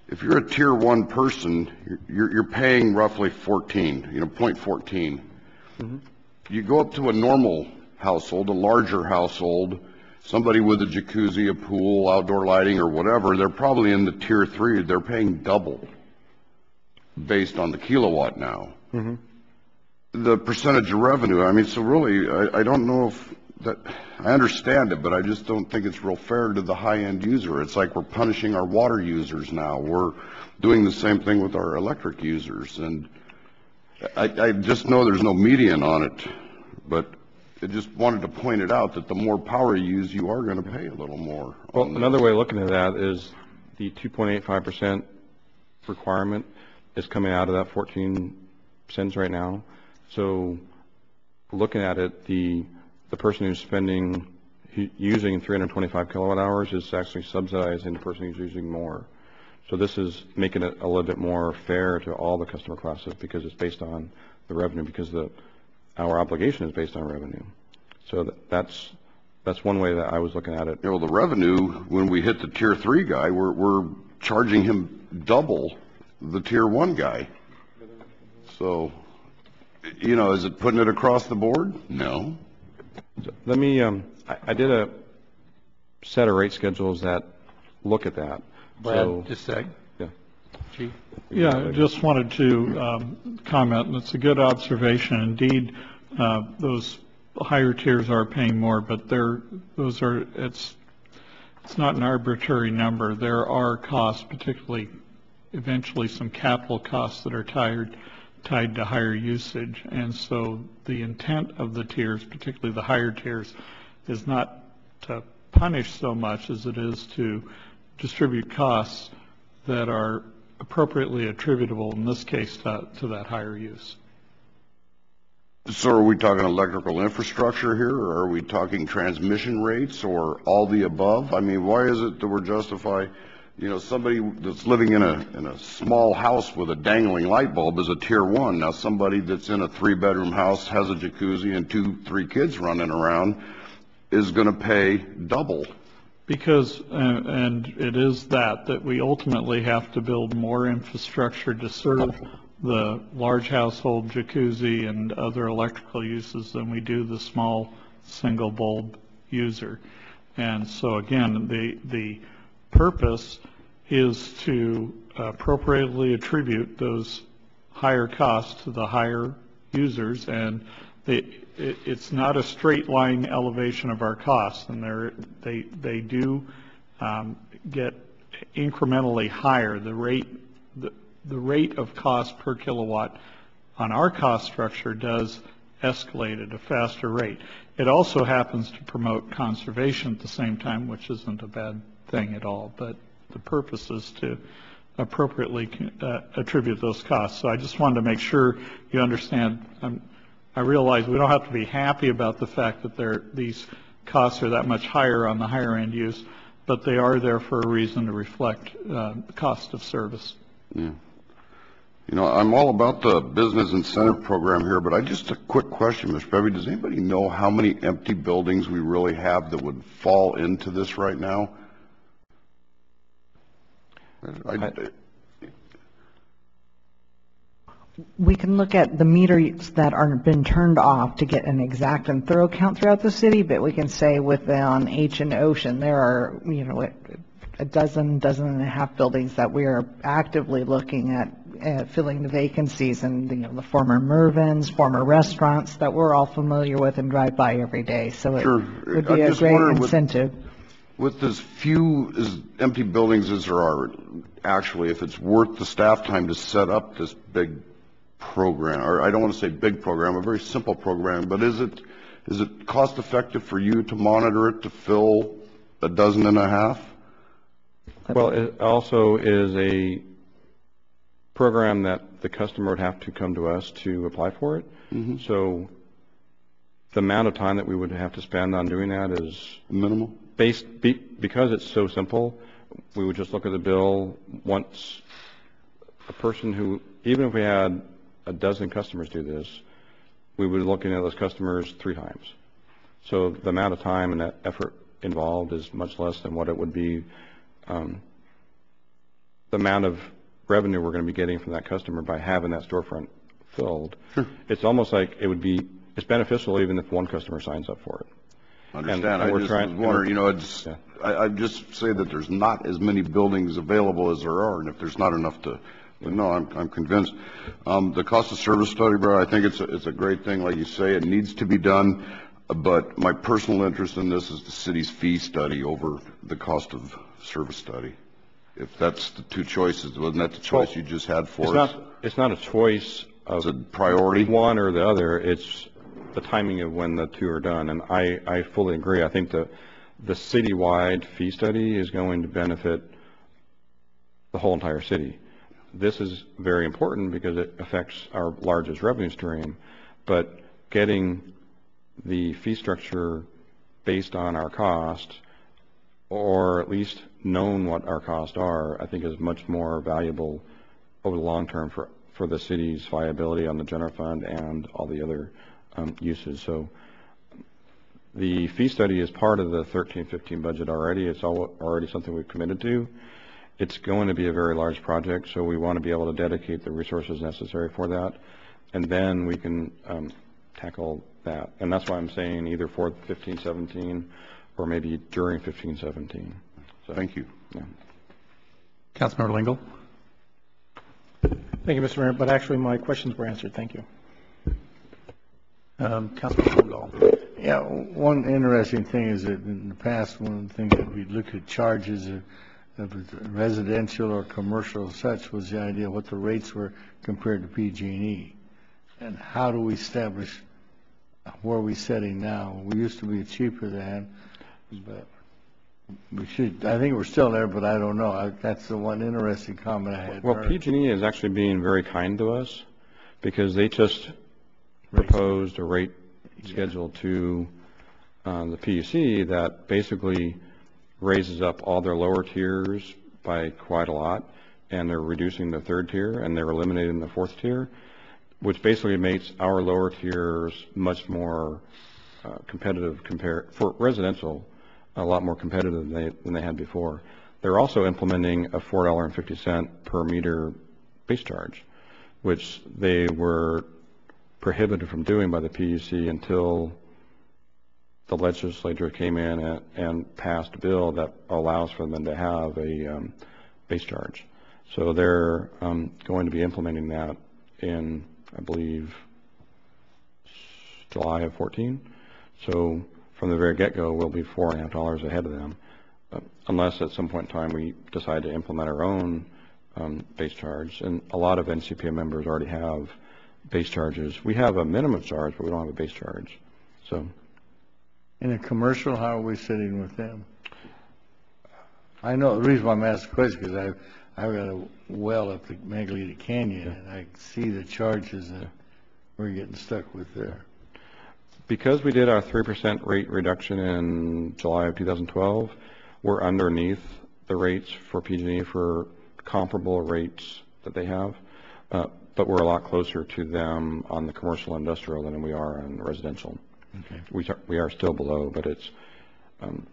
if you're a tier 1 person, you're paying roughly 14, 0.14. Mm-hmm. You go up to a normal household, a larger household, somebody with a jacuzzi, a pool, outdoor lighting, or whatever, they're probably in the tier 3. They're paying double based on the kilowatt now. Mm-hmm. The percentage of revenue, so really, I don't know if that, I understand it, but I just don't think it's real fair to the high-end user. It's like we're punishing our water users now. We're doing the same thing with our electric users, and I just know there's no median on it, but I just wanted to point it out that the more power you use, you are going to pay a little more.
Well, another way of looking at that is the 2.85% requirement is coming out of that 14 cents right now. So looking at it, the person who's using 325 kilowatt hours is actually subsidizing the person who's using more. So this is making it a little bit more fair to all the customer classes because it's based on the revenue, because the our obligation is based on revenue. So that's one way that I was looking at it.
You know, the revenue, when we hit the tier 3 guy, we're charging him double the tier 1 guy. So, you know, is it putting it across the board? No.
So let me, I did a set of rate schedules that look at that.
Brad,
So,
just a sec.
yeah.
Chief?
Yeah, I just wanted to comment, and it's a good observation. Indeed, those higher tiers are paying more, but it's not an arbitrary number. There are costs, particularly eventually some capital costs that are tied to higher usage. And so the intent of the tiers, particularly the higher tiers, is not to punish so much as it is to distribute costs that are appropriately attributable, in this case, to that higher use.
So are we talking electrical infrastructure here, or are we talking transmission rates, or all the above? I mean, why is it that we're justify, you know, somebody that's living in a small house with a dangling light bulb is a tier 1. Now somebody that's in a 3-bedroom house, has a jacuzzi and 2-3 kids running around is going to pay double.
Because, and it is that we ultimately have to build more infrastructure to serve the large household jacuzzi and other electrical uses than we do the small single bulb user. And so again, the purpose is to appropriately attribute those higher costs to the higher users, and it's not a straight line elevation of our costs, and they do get incrementally higher. The rate of cost per kilowatt on our cost structure does escalate at a faster rate. It also happens to promote conservation at the same time, which isn't a bad thing at all, but the purpose is to appropriately attribute those costs. So I just wanted to make sure you understand. I realize we don't have to be happy about the fact that these costs are that much higher on the higher end use, but they are there for a reason to reflect the cost of service.
Yeah. You know, I'm all about the business incentive program here, but just a quick question, Mr. Bevy. Does anybody know how many empty buildings we really have that would fall into this right now?
We can look at the meters that are been turned off to get an exact and thorough count throughout the city, but we can say on H and Ocean, there are, you know, a dozen and a half buildings that we are actively looking at filling the vacancies, and you know, the former Mervyn's, former restaurants that we're all familiar with and drive by every day. So it would be a great incentive.
With as few as empty buildings as there are, actually, if it's worth the staff time to set up this big program, or I don't want to say big program, a very simple program, but is it cost effective for you to monitor it to fill a dozen and a half?
Well, it also is a program that the customer would have to come to us to apply for it. Mm-hmm. So the amount of time that we would have to spend on doing that is
minimal.
Because it's so simple, we would just look at the bill once. A person who, even if we had a dozen customers do this, we would be looking at those customers 3 times. So the amount of time and that effort involved is much less than what it would be. The amount of revenue we're going to be getting from that customer by having that storefront filled. Sure. It's almost like it's beneficial even if one customer signs up for it.
Understand. I just was wondering, you know, I just say that there's not as many buildings available as there are, and if there's not enough to, no, I'm convinced. The cost of service study, bro, I think it's a great thing. Like you say, it needs to be done, but my personal interest in this is the city's fee study over the cost of service study. If that's the 2 choices, wasn't that the choice you just had for us?
It's not a choice of
a priority,
one or the other. It's the timing of when the 2 are done, and I fully agree. I think the citywide fee study is going to benefit the whole entire city. This is very important because it affects our largest revenue stream, but getting the fee structure based on our cost, or at least known what our costs are, I think is much more valuable over the long term for the city's viability on the general fund and all the other uses. So the fee study is part of the 13-15 budget already. It's already something we've committed to. It's going to be a very large project, so we want to be able to dedicate the resources necessary for that, and then we can tackle that. And that's why I'm saying either for 15-17 or maybe during 15-17. So,
Thank you.
Yeah.
Councilmember Lingle.
Thank you, Mr. Mayor, but actually my questions were answered. Thank you.
Councilmember Longo.
Yeah, one interesting thing is that in the past, one of the things that we looked at charges of residential or commercial such was the idea of what the rates were compared to PG&E. And how do we establish where we're setting now? We used to be cheaper than, but we should, I think we're still there, but I don't know. That's the one interesting comment I had.
Well, PG&E is actually being very kind to us because they just proposed a rate schedule to the PUC that basically raises up all their lower tiers by quite a lot, and they're reducing the third tier and they're eliminating the fourth tier, which basically makes our lower tiers much more competitive for residential, a lot more competitive than they had before. They're also implementing a $4.50 per meter base charge, which they were prohibited from doing by the PUC until the legislature came in and passed a bill that allows for them to have a base charge. So they're going to be implementing that in, I believe, July of 14. So from the very get-go, we'll be $4.50 ahead of them, unless at some point in time we decide to implement our own base charge. And a lot of NCPA members already have base charges. We have a minimum charge, but we don't have a base charge. So,
in a commercial, how are we sitting with them? I know the reason why I'm asking the question is because I've got a well up the Magallita Canyon, and I see the charges that we're getting stuck with there.
Because we did our 3% rate reduction in July of 2012, we're underneath the rates for PG&E for comparable rates that they have. But we're a lot closer to them on the commercial industrial than we are on residential. Okay. We are still below, but it's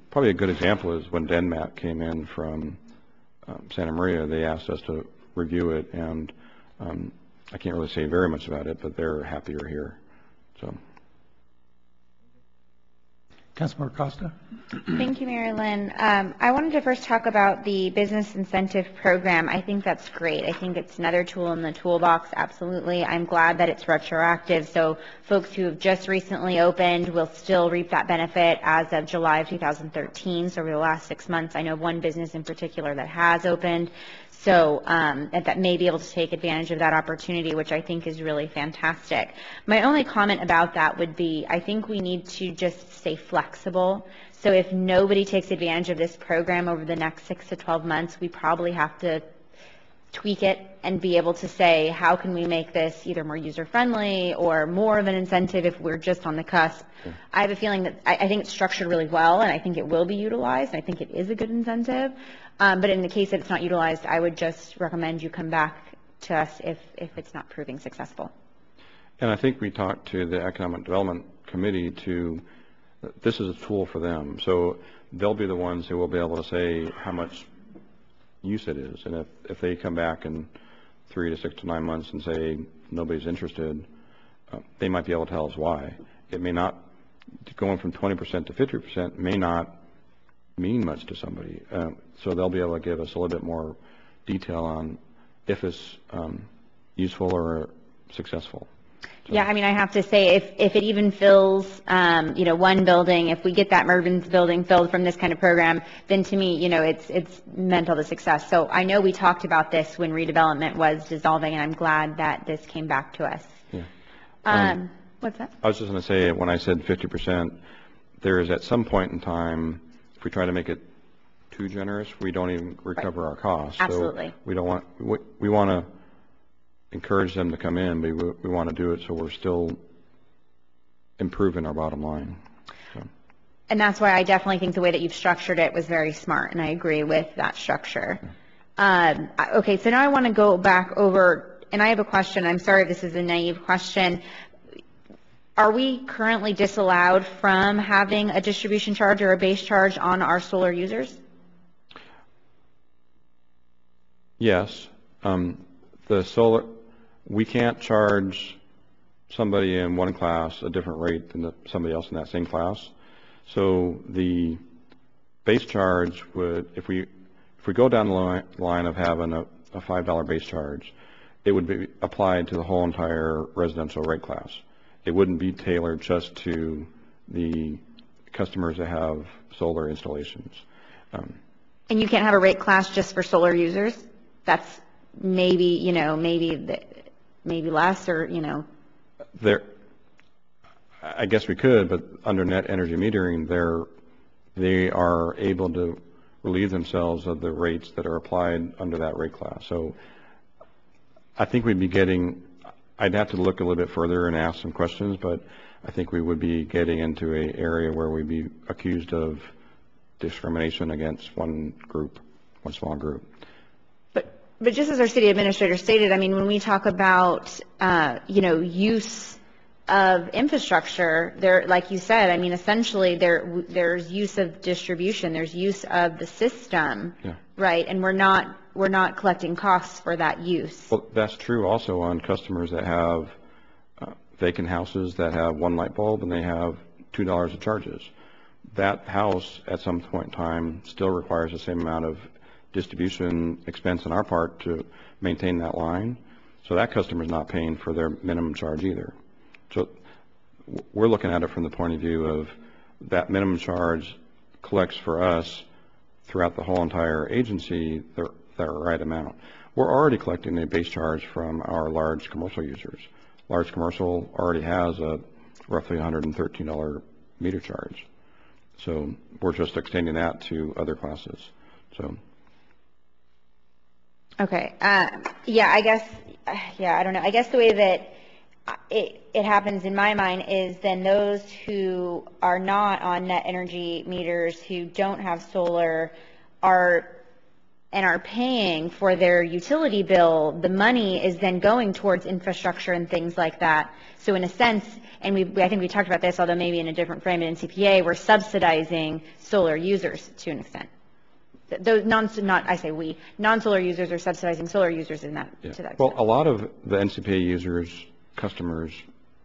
probably a good example is when DenMat came in from Santa Maria, they asked us to review it, and I can't really say very much about it, but they're happier here. So.
Councilmember Costa.
Thank you, Mary Lynn. I wanted to first talk about the business incentive program. I think that's great. I think it's another tool in the toolbox, absolutely. I'm glad that it's retroactive, so folks who have just recently opened will still reap that benefit as of July of 2013. So over the last 6 months, I know of one business in particular that has opened. So that may be able to take advantage of that opportunity, which I think is really fantastic. My only comment about that would be, I think we need to just stay flexible. So if nobody takes advantage of this program over the next 6 to 12 months, we probably have to tweak it and be able to say, how can we make this either more user-friendly or more of an incentive if we're just on the cusp. Okay. I have a feeling that I think it's structured really well, and I think it will be utilized. I think it is a good incentive. But in the case that it's not utilized, I would just recommend you come back to us if it's not proving successful.
And I think we talked to the Economic Development Committee this is a tool for them. So they'll be the ones who will be able to say how much use it is. And if they come back in 3 to 6 to 9 months and say nobody's interested, they might be able to tell us why. It may not, going from 20% to 50% may not mean much to somebody. So they'll be able to give us a little bit more detail on if it's useful or successful. So.
Yeah, I mean, I have to say, if it even fills, one building, if we get that Mervyn's building filled from this kind of program, then to me, it's meant all the success. So I know we talked about this when redevelopment was dissolving, and I'm glad that this came back to us.
Yeah.
What's that?
I was just going to say, when I said 50%, there is at some point in time, if we try to make it too generous, we don't even recover our costs.
Absolutely.
So we want to encourage them to come in, but we want to do it so we're still improving our bottom line. So.
And that's why I definitely think the way that you've structured it was very smart, and I agree with that structure. Okay, so now I want to go back over, and I have a question. I'm sorry if this is a naive question. Are we currently disallowed from having a distribution charge or a base charge on our solar users?
Yes. We can't charge somebody in one class a different rate than somebody else in that same class. So the base charge would, if we go down the line of having a $5 base charge, it would be applied to the whole entire residential rate class. It wouldn't be tailored just to the customers that have solar installations.
And you can't have a rate class just for solar users? That's maybe less, or.
I guess we could, but under net energy metering, they are able to relieve themselves of the rates that are applied under that rate class. So I think I'd have to look a little bit further and ask some questions, but I think we would be getting into an area where we'd be accused of discrimination against one small group.
But just as our city administrator stated, I mean, when we talk about, use of infrastructure, there, like you said, I mean, essentially there's use of distribution, there's use of the system,
yeah.
Right? And we're not collecting costs for that use.
Well, that's true also on customers that have vacant houses that have one light bulb and they have $2 of charges. That house at some point in time still requires the same amount of distribution expense on our part to maintain that line. So that customer is not paying for their minimum charge either. So we're looking at it from the point of view of that minimum charge collects for us throughout the whole entire agency the right amount. We're already collecting a base charge from our large commercial users. Large commercial already has a roughly $113 meter charge. So we're just extending that to other classes. So.
Okay. I don't know. I guess the way that it happens in my mind is then those who are not on net energy meters, who don't have solar, are paying for their utility bill. The money is then going towards infrastructure and things like that. So in a sense, and I think we talked about this, although maybe in a different frame in CPA, we're subsidizing solar users to an extent. Those non-solar users are subsidizing solar users in that.
Yeah.
To that extent.
Well, a lot of the NCPA users, customers,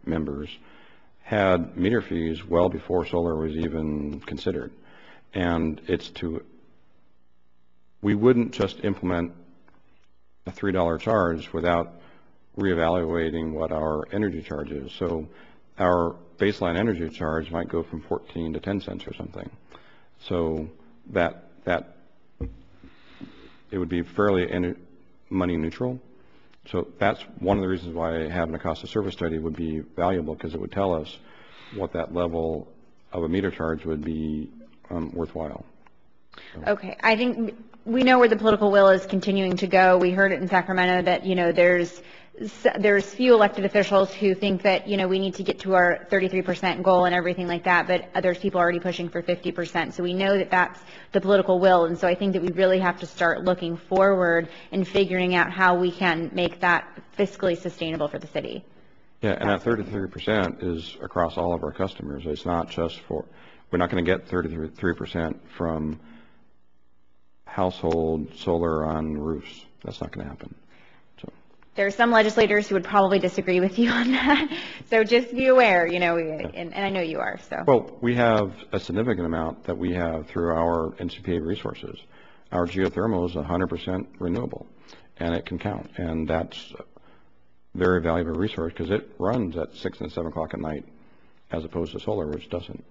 members had meter fees well before solar was even considered, and we wouldn't just implement a $3 charge without reevaluating what our energy charge is. So our baseline energy charge might go from 14 to 10 cents or something. So that it would be fairly money neutral. So that's one of the reasons why having a cost of service study would be valuable, because it would tell us what that level of a meter charge would be worthwhile. So.
Okay. I think we know where the political will is continuing to go. We heard it in Sacramento that, there's few elected officials who think that, we need to get to our 33% goal and everything like that, but there's people already pushing for 50%. So we know that that's the political will. And so I think that we really have to start looking forward and figuring out how we can make that fiscally sustainable for the city.
Yeah, and that 33% is across all of our customers. It's not just we're not going to get 33% from household solar on roofs. That's not going to happen.
There are some legislators who would probably disagree with you on that. So just be aware, and I know you are. So.
Well, we have a significant amount that we have through our NCPA resources. Our geothermal is 100% renewable, and it can count. And that's a very valuable resource because it runs at 6 and 7 o'clock at night as opposed to solar, which doesn't.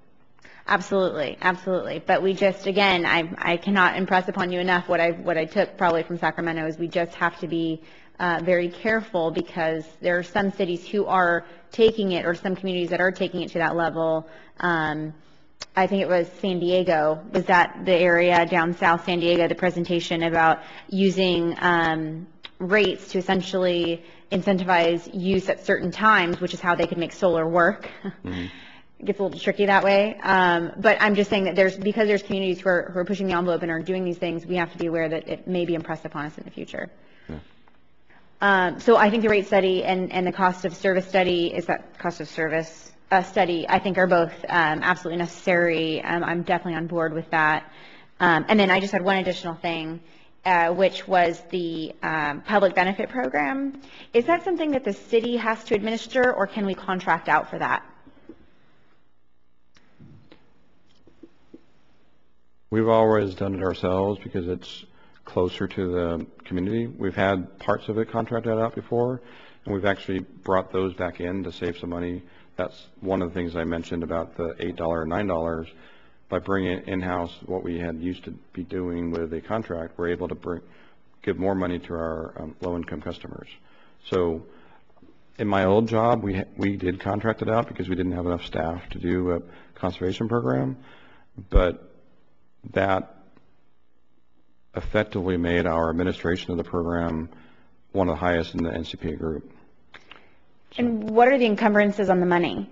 Absolutely, absolutely. But we just, again, I cannot impress upon you enough what I took probably from Sacramento is we just have to be very careful, because there are some cities who are taking it, or some communities that are taking it to that level. I think it was San Diego, was that the area down south, San Diego, the presentation about using rates to essentially incentivize use at certain times, which is how they could make solar work. Mm-hmm. It gets a little tricky that way. But I'm just saying that because there's communities who are pushing the envelope and are doing these things, we have to be aware that it may be impressed upon us in the future. So I think the rate study and the cost of service study, is that cost of service? study, I think, are both absolutely necessary. I'm definitely on board with that. And then I just had one additional thing, which was the public benefit program. Is that something that the city has to administer, or can we contract out for that?
We've always done it ourselves because it's closer to the community. We've had parts of it contracted out before, and we've actually brought those back in to save some money. That's one of the things I mentioned about the $8 and $9. By bringing in-house what we had used to be doing with a contract, we're able to give more money to our low-income customers. So in my old job, we did contract it out because we didn't have enough staff to do a conservation program, but that effectively made our administration of the program one of the highest in the NCPA group.
And what are the encumbrances on the money?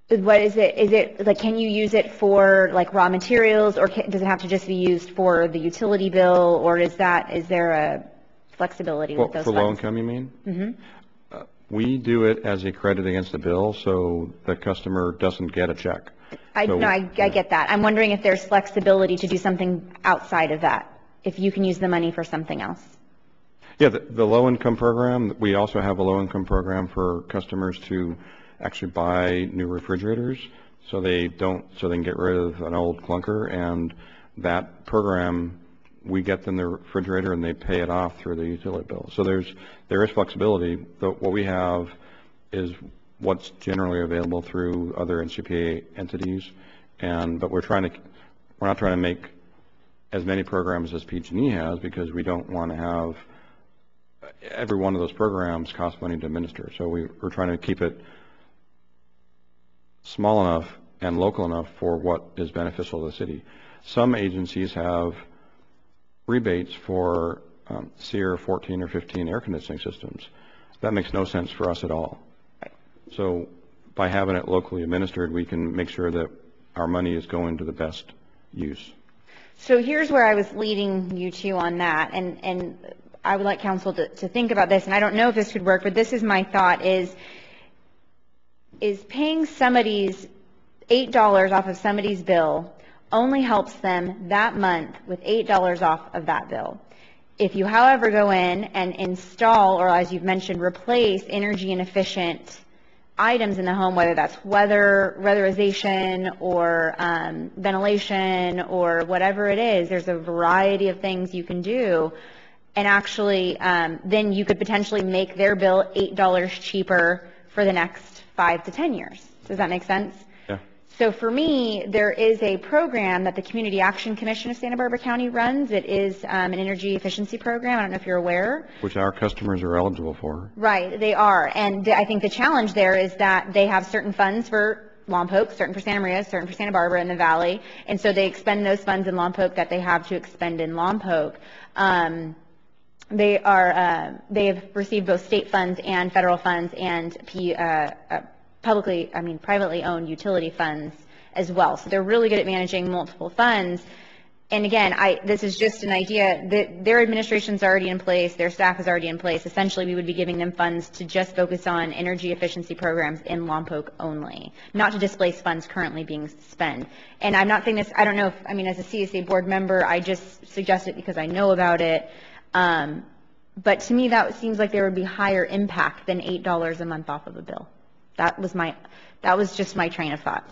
What is it? Is it like, can you use it for like raw materials, or does it have to just be used for the utility bill, or is there a flexibility with those
for
funds?
low income, you mean?
Mm-hmm.
We do it as a credit against the bill, so the customer doesn't get a check.
I get that. I'm wondering if there's flexibility to do something outside of that, if you can use the money for something else.
Yeah, the low income program, we also have a low income program for customers to actually buy new refrigerators, so they can get rid of an old clunker, and that program, we get them the refrigerator and they pay it off through the utility bill. So there is flexibility. What we have is what's generally available through other NCPA entities, but we're not trying to make as many programs as PG&E has, because we don't want to have every one of those programs cost money to administer. So we're trying to keep it small enough and local enough for what is beneficial to the city. Some agencies have rebates for SEER 14 or 15 air conditioning systems. That makes no sense for us at all. So by having it locally administered, we can make sure that our money is going to the best use.
So here's where I was leading you to on that, and I would like council to think about this, and I don't know if this could work, but this is my thought, is paying somebody's $8 off of somebody's bill only helps them that month with $8 off of that bill. If you, however, go in and install, or as you've mentioned, replace energy inefficient items in the home, whether that's weatherization or ventilation or whatever it is, there's a variety of things you can do. And actually, then you could potentially make their bill $8 cheaper for the next 5 to 10 years. Does that make sense?
Yeah.
So for me, there is a program that the Community Action Commission of Santa Barbara County runs. It is an energy efficiency program. I don't know if you're aware.
Which our customers are eligible for.
Right, they are. And I think the challenge there is that they have certain funds for Lompoc, certain for Santa Maria, certain for Santa Barbara in the Valley. And so they expend those funds in Lompoc that they have to expend in Lompoc. They have received both state funds and federal funds and privately owned utility funds as well. So they're really good at managing multiple funds. And again, this is just an idea that their administration's already in place, their staff is already in place. Essentially, we would be giving them funds to just focus on energy efficiency programs in Lompoc only, not to displace funds currently being spent. And I'm not saying this, I don't know if, as a CSA board member, I just suggest it because I know about it. But to me, that seems like there would be higher impact than $8 a month off of a bill. That was just my train of thought.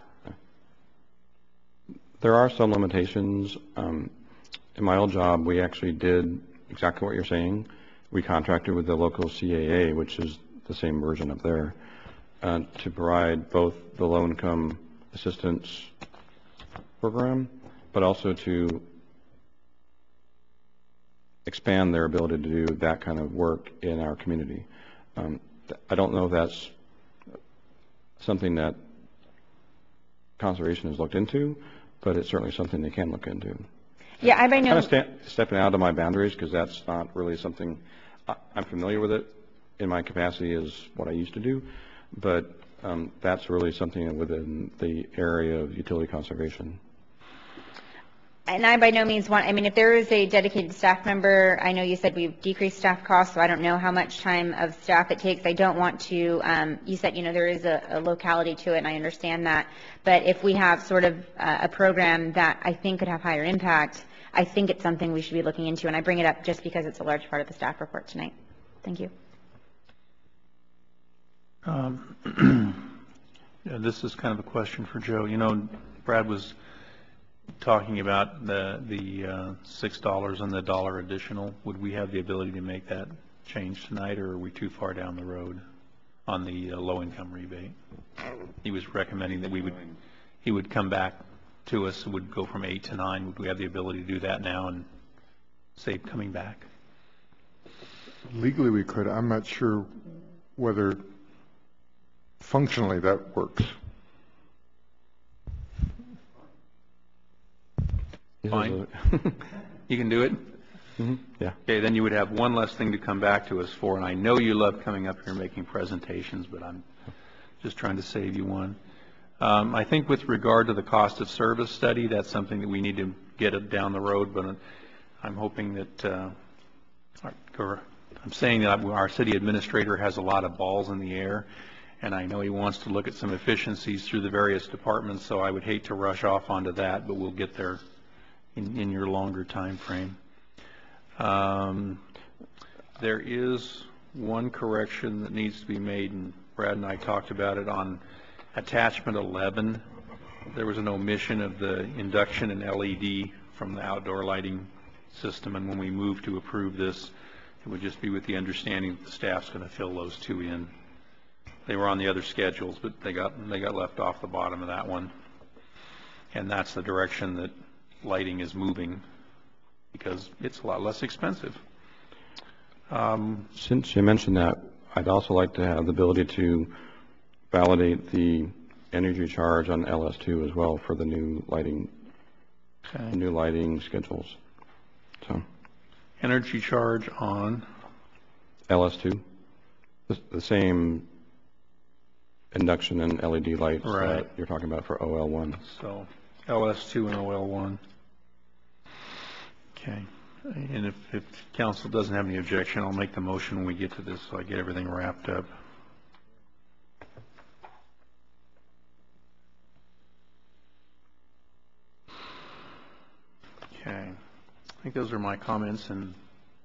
There are some limitations. In my old job, we actually did exactly what you're saying. We contracted with the local CAA, which is the same version up there, to provide both the low-income assistance program, but also to expand their ability to do that kind of work in our community. I don't know if that's something that conservation has looked into, but it's certainly something they can look into.
Yeah, I
kind of stepping out of my boundaries, because that's not really something I'm familiar with. It in my capacity is what I used to do, but that's really something within the area of utility conservation.
And I by no means want, I mean, if there is a dedicated staff member, I know you said we've decreased staff costs, so I don't know how much time of staff it takes. I don't want to, you said, there is a locality to it, and I understand that. But if we have sort of a program that I think could have higher impact, I think it's something we should be looking into. And I bring it up just because it's a large part of the staff report tonight. Thank you.
Yeah, this is kind of a question for Joe. Brad was talking about the $6 and the $1 additional. Would we have the ability to make that change tonight, or are we too far down the road on the low-income rebate? He was recommending that he would come back to us, would go from 8 to 9. Would we have the ability to do that now and save coming back?
Legally we could. I'm not sure whether functionally that works.
Fine. You can do it?
Mm-hmm. Yeah.
Okay, then you would have one less thing to come back to us for, and I know you love coming up here and making presentations, but I'm just trying to save you one. I think with regard to the cost of service study, that's something that we need to get it down the road, but I'm hoping that, I'm saying that our city administrator has a lot of balls in the air, and I know he wants to look at some efficiencies through the various departments, so I would hate to rush off onto that, but we'll get there in your longer time frame. There is one correction that needs to be made, and Brad and I talked about it on attachment 11. There was an omission of the induction and LED from the outdoor lighting system, and when we move to approve this, it would just be with the understanding that the staff's going to fill those two in. They were on the other schedules, but they got left off the bottom of that one, and that's the direction that lighting is moving because it's a lot less expensive.
Since you mentioned that, I'd also like to have the ability to validate the energy charge on LS2 as well for the new lighting, new lighting schedules. So,
energy charge on
LS2, the same induction and LED lights that you're talking about for OL1.
So LS2 and OL1. Okay. And if council doesn't have any objection, I'll make the motion when we get to this so I get everything wrapped up. Okay. I think those are my comments, and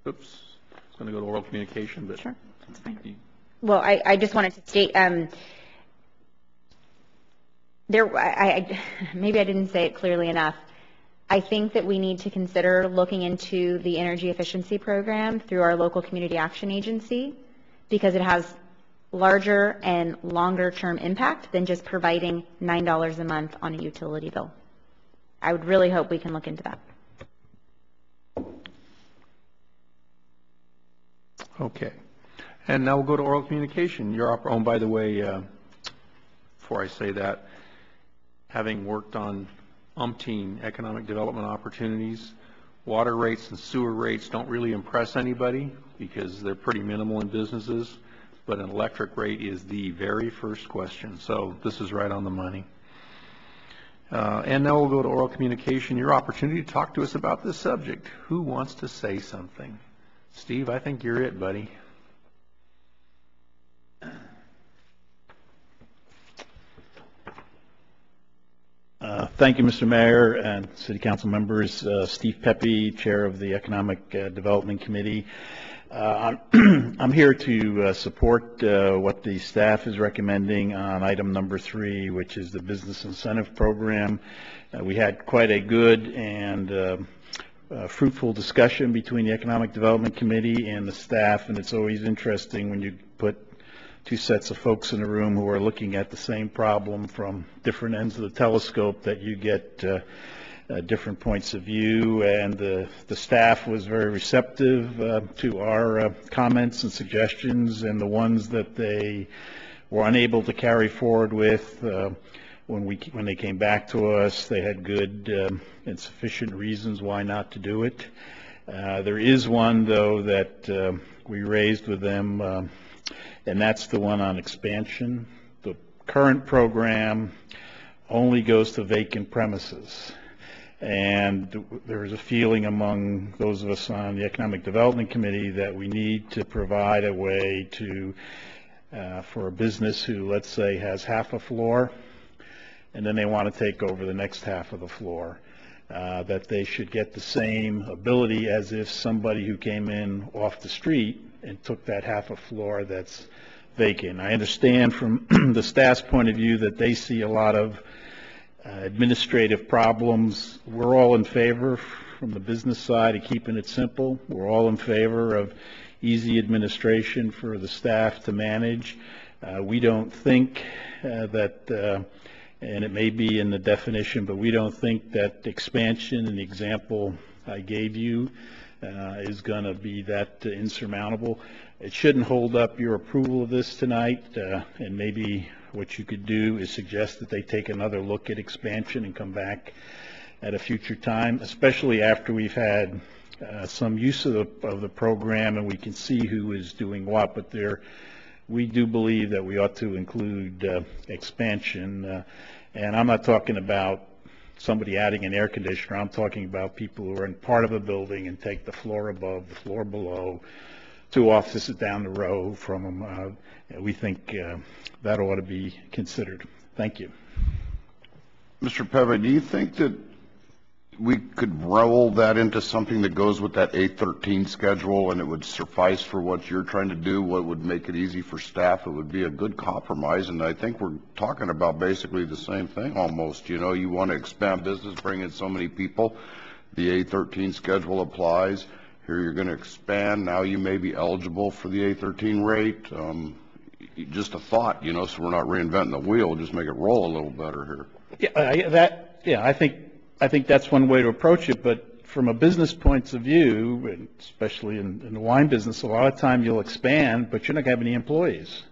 oops, it's going to go to oral communication, but
sure, that's fine. Well, I just wanted to state maybe I didn't say it clearly enough. I think that we need to consider looking into the energy efficiency program through our local community action agency because it has larger and longer term impact than just providing $9 a month on a utility bill. I would really hope we can look into that.
Okay. And now we'll go to oral communication. By the way, before I say that, having worked on umpteen economic development opportunities, water rates and sewer rates don't really impress anybody because they're pretty minimal in businesses, but an electric rate is the very first question. So this is right on the money. And now we'll go to oral communication, your opportunity to talk to us about this subject. Who wants to say something? Steve, I think you're it, buddy.
Thank you, Mr. Mayor and City Council members. Steve Pepe, Chair of the Economic Development Committee. I'm here to support what the staff is recommending on item number 3, which is the Business Incentive Program. We had quite a good and fruitful discussion between the Economic Development Committee and the staff, and it's always interesting when you put two sets of folks in a room who are looking at the same problem from different ends of the telescope that you get different points of view, and the staff was very receptive to our comments and suggestions, and the ones that they were unable to carry forward with when they came back to us, they had good and sufficient reasons why not to do it. There is one, though, that we raised with them, and that's the one on expansion. The current program only goes to vacant premises. And there is a feeling among those of us on the Economic Development Committee that we need to provide a way to, for a business who, let's say, has half a floor, and then they want to take over the next half of the floor, that they should get the same ability as if somebody who came in off the street and took that half a floor that's vacant. I understand from the staff's point of view that they see a lot of administrative problems. We're all in favor, from the business side, of keeping it simple. We're all in favor of easy administration for the staff to manage. We don't think that, and it may be in the definition, but we don't think that expansion in the example I gave you is going to be that insurmountable. It shouldn't hold up your approval of this tonight, and maybe what you could do is suggest that they take another look at expansion and come back at a future time, especially after we've had some use of the program and we can see who is doing what. But we do believe that we ought to include expansion, and I'm not talking about somebody adding an air conditioner. I'm talking about people who are in part of a building and take the floor above, the floor below, 2 offices down the row from them. We think that ought to be considered. Thank you.
Mr. Peve, do you think that we could roll that into something that goes with that 813 schedule and it would suffice for what you're trying to do, what would make it easy for staff? It would be a good compromise, and I think we're talking about basically the same thing almost. You know, you want to expand business, bring in so many people, the 813 schedule applies. Here you're going to expand, now you may be eligible for the 813 rate. Just a thought, you know, so we're not reinventing the wheel, just make it roll a little better here.
I think that's one way to approach it, but from a business point of view, and especially in the wine business, a lot of time you'll expand, but you're not going to have any employees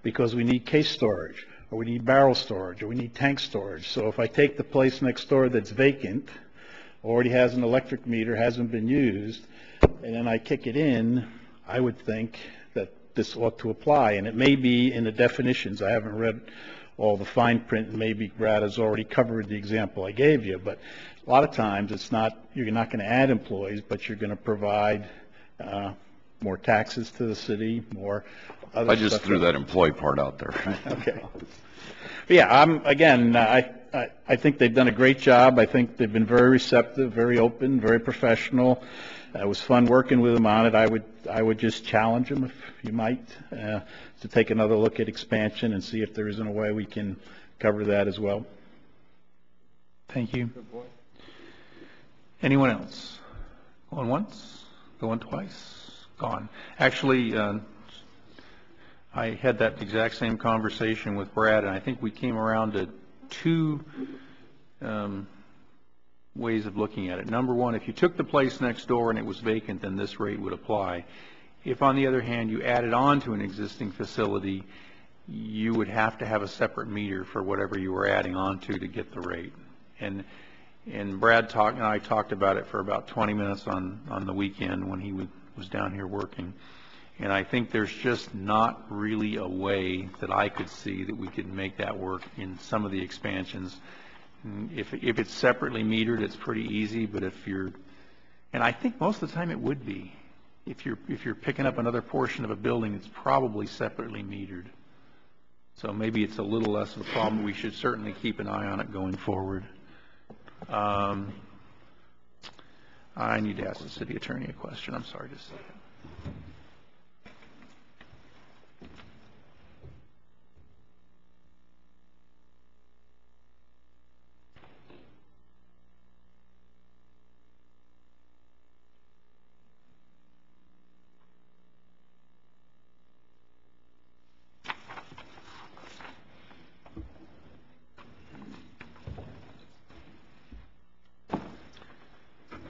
because we need case storage, or we need barrel storage, or we need tank storage. So if I take the place next door that's vacant, already has an electric meter, hasn't been used, and then I kick it in, I would think that this ought to apply. And it may be in the definitions. I haven't read all the fine print, and maybe Brad has already covered the example I gave you, but a lot of times it's not, you're not going to add employees, but you're going to provide more taxes to the city, more other
I just
stuff.
threw that employee part out there.
Okay. But yeah, I think they've done a great job. I think they've been very receptive, very open, very professional. It was fun working with them on it. I would just challenge them, if you might, to take another look at expansion and see if there isn't a way we can cover that as well.
Thank you. Anyone else? Going once? Going twice? Gone. Actually, I had that exact same conversation with Brad, and I think we came around to two ways of looking at it. Number one, if you took the place next door and it was vacant, then this rate would apply. If, on the other hand, you added on to an existing facility, you would have to have a separate meter for whatever you were adding on to get the rate. And Brad and I talked about it for about 20 minutes on the weekend when he was down here working. And I think there's just not really a way that I could see that we could make that work in some of the expansions. If it's separately metered, it's pretty easy, but and I think most of the time it would be. If you're picking up another portion of a building, it's probably separately metered. So maybe it's a little less of a problem. We should certainly keep an eye on it going forward. I need to ask the city attorney a question. I'm sorry, just a second.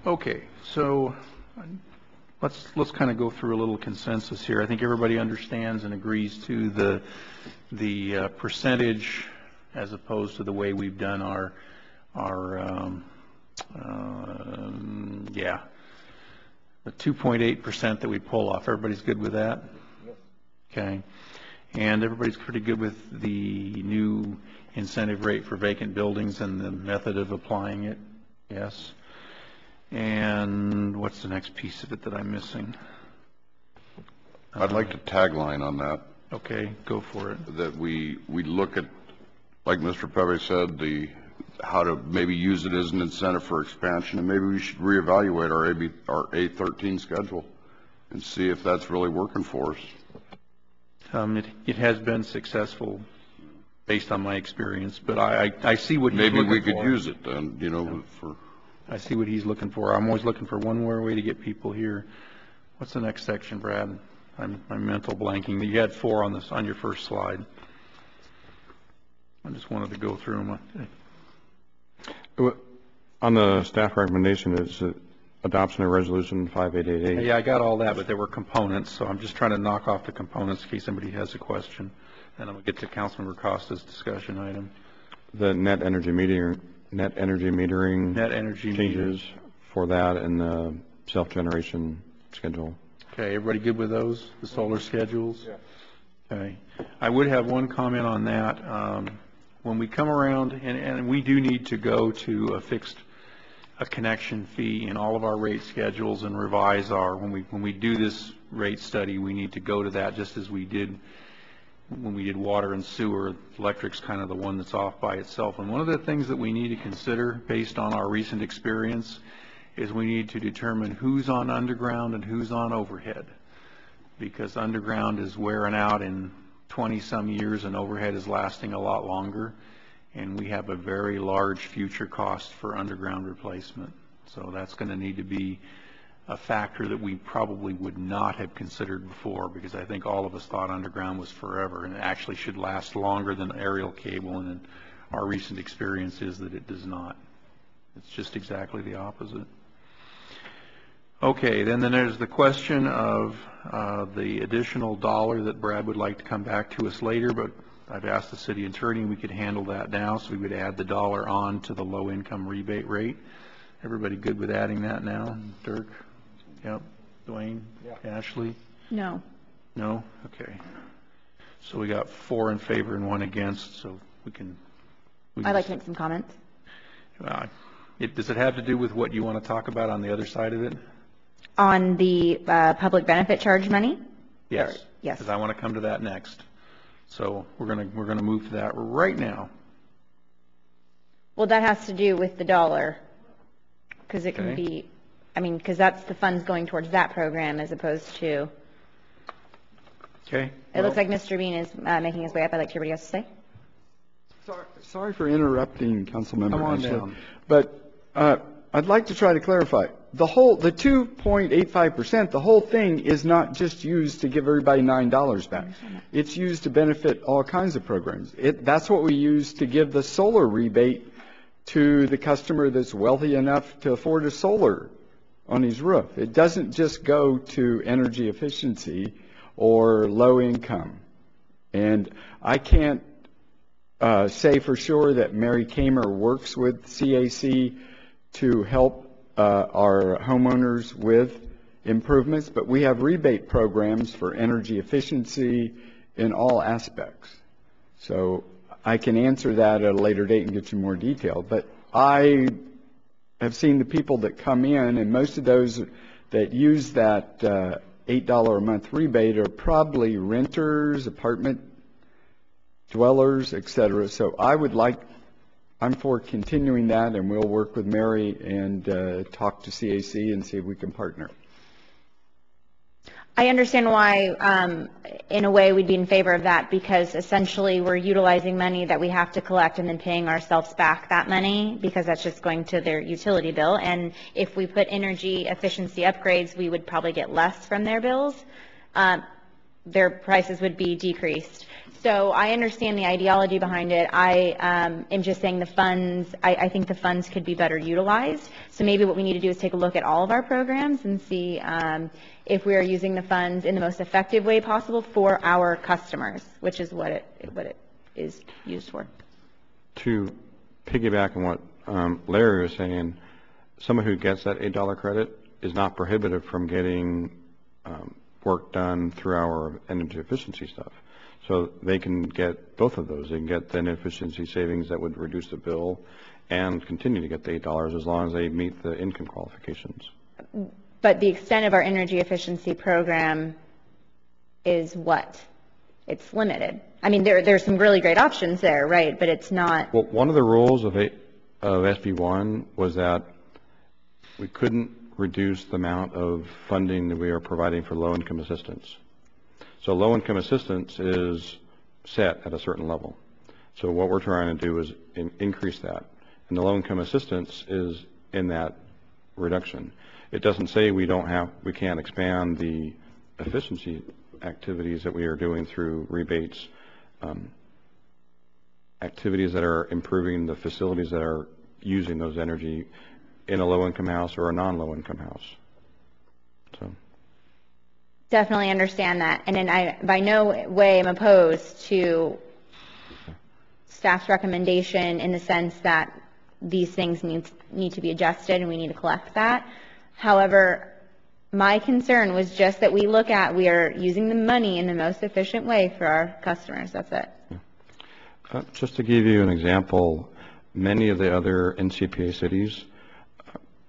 Okay, so let's kind of go through a little consensus here. I think everybody understands and agrees to the percentage as opposed to the way we've done our the 2.8% that we pull off. Everybody's good with that? Yes. Okay, and everybody's pretty good with the new incentive rate for vacant buildings and the method of applying it? Yes. And what's the next piece of it that I'm missing?
I'd like to tagline on that.
Okay, go for it.
That we look at, like Mr. Pepe said, how to maybe use it as an incentive for expansion, and maybe we should reevaluate our A13 schedule and see if that's really working for us.
It has been successful based on my experience, but I see what he's
maybe
looking for.
we could use it then, you know, for.
I see what he's looking for. I'm always looking for one more way to get people here. What's the next section, Brad? I'm mental blanking. You had 4 on your first slide. I just wanted to go through them.
On the staff recommendation, it's adoption of resolution 5888.
Yeah, I got all that, but there were components, so I'm just trying to knock off the components in case somebody has a question. Then I'm going to get to Councilmember Costa's discussion item.
The net energy metering changes for that and the self-generation schedule.
Okay, everybody good with those, the solar schedules? Yeah. Okay. I would have one comment on that. When we come around, and we do need to go to a connection fee in all of our rate schedules and revise when we do this rate study, we need to go to that just as we did when we did water and sewer. Electric's kind of the one that's off by itself. And one of the things that we need to consider based on our recent experience is we need to determine who's on underground and who's on overhead, because underground is wearing out in 20-some years and overhead is lasting a lot longer, and we have a very large future cost for underground replacement. So that's going to need to be a factor that we probably would not have considered before, because I think all of us thought underground was forever and it actually should last longer than aerial cable, and our recent experience is that it does not. It's just exactly the opposite. Okay, then there's the question of the additional dollar that Brad would like to come back to us later, but I've asked the city attorney and we could handle that now, so we would add the dollar on to the low income rebate rate. Everybody good with adding that now? Dirk? Yep. Dwayne? Yeah. Ashley?
No.
No? Okay. So we got 4 in favor and 1 against, so we can
I'd like to make some comments.
Does it have to do with what you want to talk about on the other side of it?
On the public benefit charge money?
Yes.
Yes.
Because I want to come to that next. So we're going to move to that right now.
Well, that has to do with the dollar, because it can be, because that's the funds going towards that program as opposed to.
Okay.
It looks like Mr. Bean is making his way up. I'd like to hear what he has to say.
Sorry for interrupting, Councilmember.
Come on
Ashley,
down.
but I'd like to try to clarify. The 2.85%, the whole thing is not just used to give everybody $9 back. It's used to benefit all kinds of programs. That's what we use to give the solar rebate to the customer that's wealthy enough to afford a solar on his roof. It doesn't just go to energy efficiency or low income. And I can't say for sure that Mary Kamer works with CAC to help our homeowners with improvements, but we have rebate programs for energy efficiency in all aspects. So I can answer that at a later date and get you more detail. But I have seen the people that come in, and most of those that use that $8 a month rebate are probably renters, apartment dwellers, etc. So I'm for continuing that, and we'll work with Mary and talk to CAC and see if we can partner.
I understand why, in a way, we'd be in favor of that, because essentially we're utilizing money that we have to collect and then paying ourselves back that money, because that's just going to their utility bill. And if we put energy efficiency upgrades, we would probably get less from their bills. Their prices would be decreased. So I understand the ideology behind it. I am just saying the funds, I think the funds could be better utilized. So maybe what we need to do is take a look at all of our programs and see if we are using the funds in the most effective way possible for our customers, which is what it is used for.
To piggyback on what Larry was saying, someone who gets that $8 credit is not prohibited from getting work done through our energy efficiency stuff. So they can get both of those. They can get the efficiency savings that would reduce the bill and continue to get the $8 as long as they meet the income qualifications.
But the extent of our energy efficiency program is what? It's limited. I mean, there's some really great options there, right? But it's not.
Well, one of the rules of SB1 was that we couldn't reduce the amount of funding that we are providing for low-income assistance. So low-income assistance is set at a certain level. So what we're trying to do is increase that. And the low-income assistance is in that reduction. It doesn't say we can't expand the efficiency activities that we are doing through rebates, activities that are improving the facilities that are using those energy in a low-income house or a non-low-income house. So.
Definitely understand that. And then I by no way am opposed to staff's recommendation in the sense that these things need to be adjusted and we need to collect that. However, my concern was just that we are using the money in the most efficient way for our customers. That's it.
Just to give you an example, many of the other NCPA cities,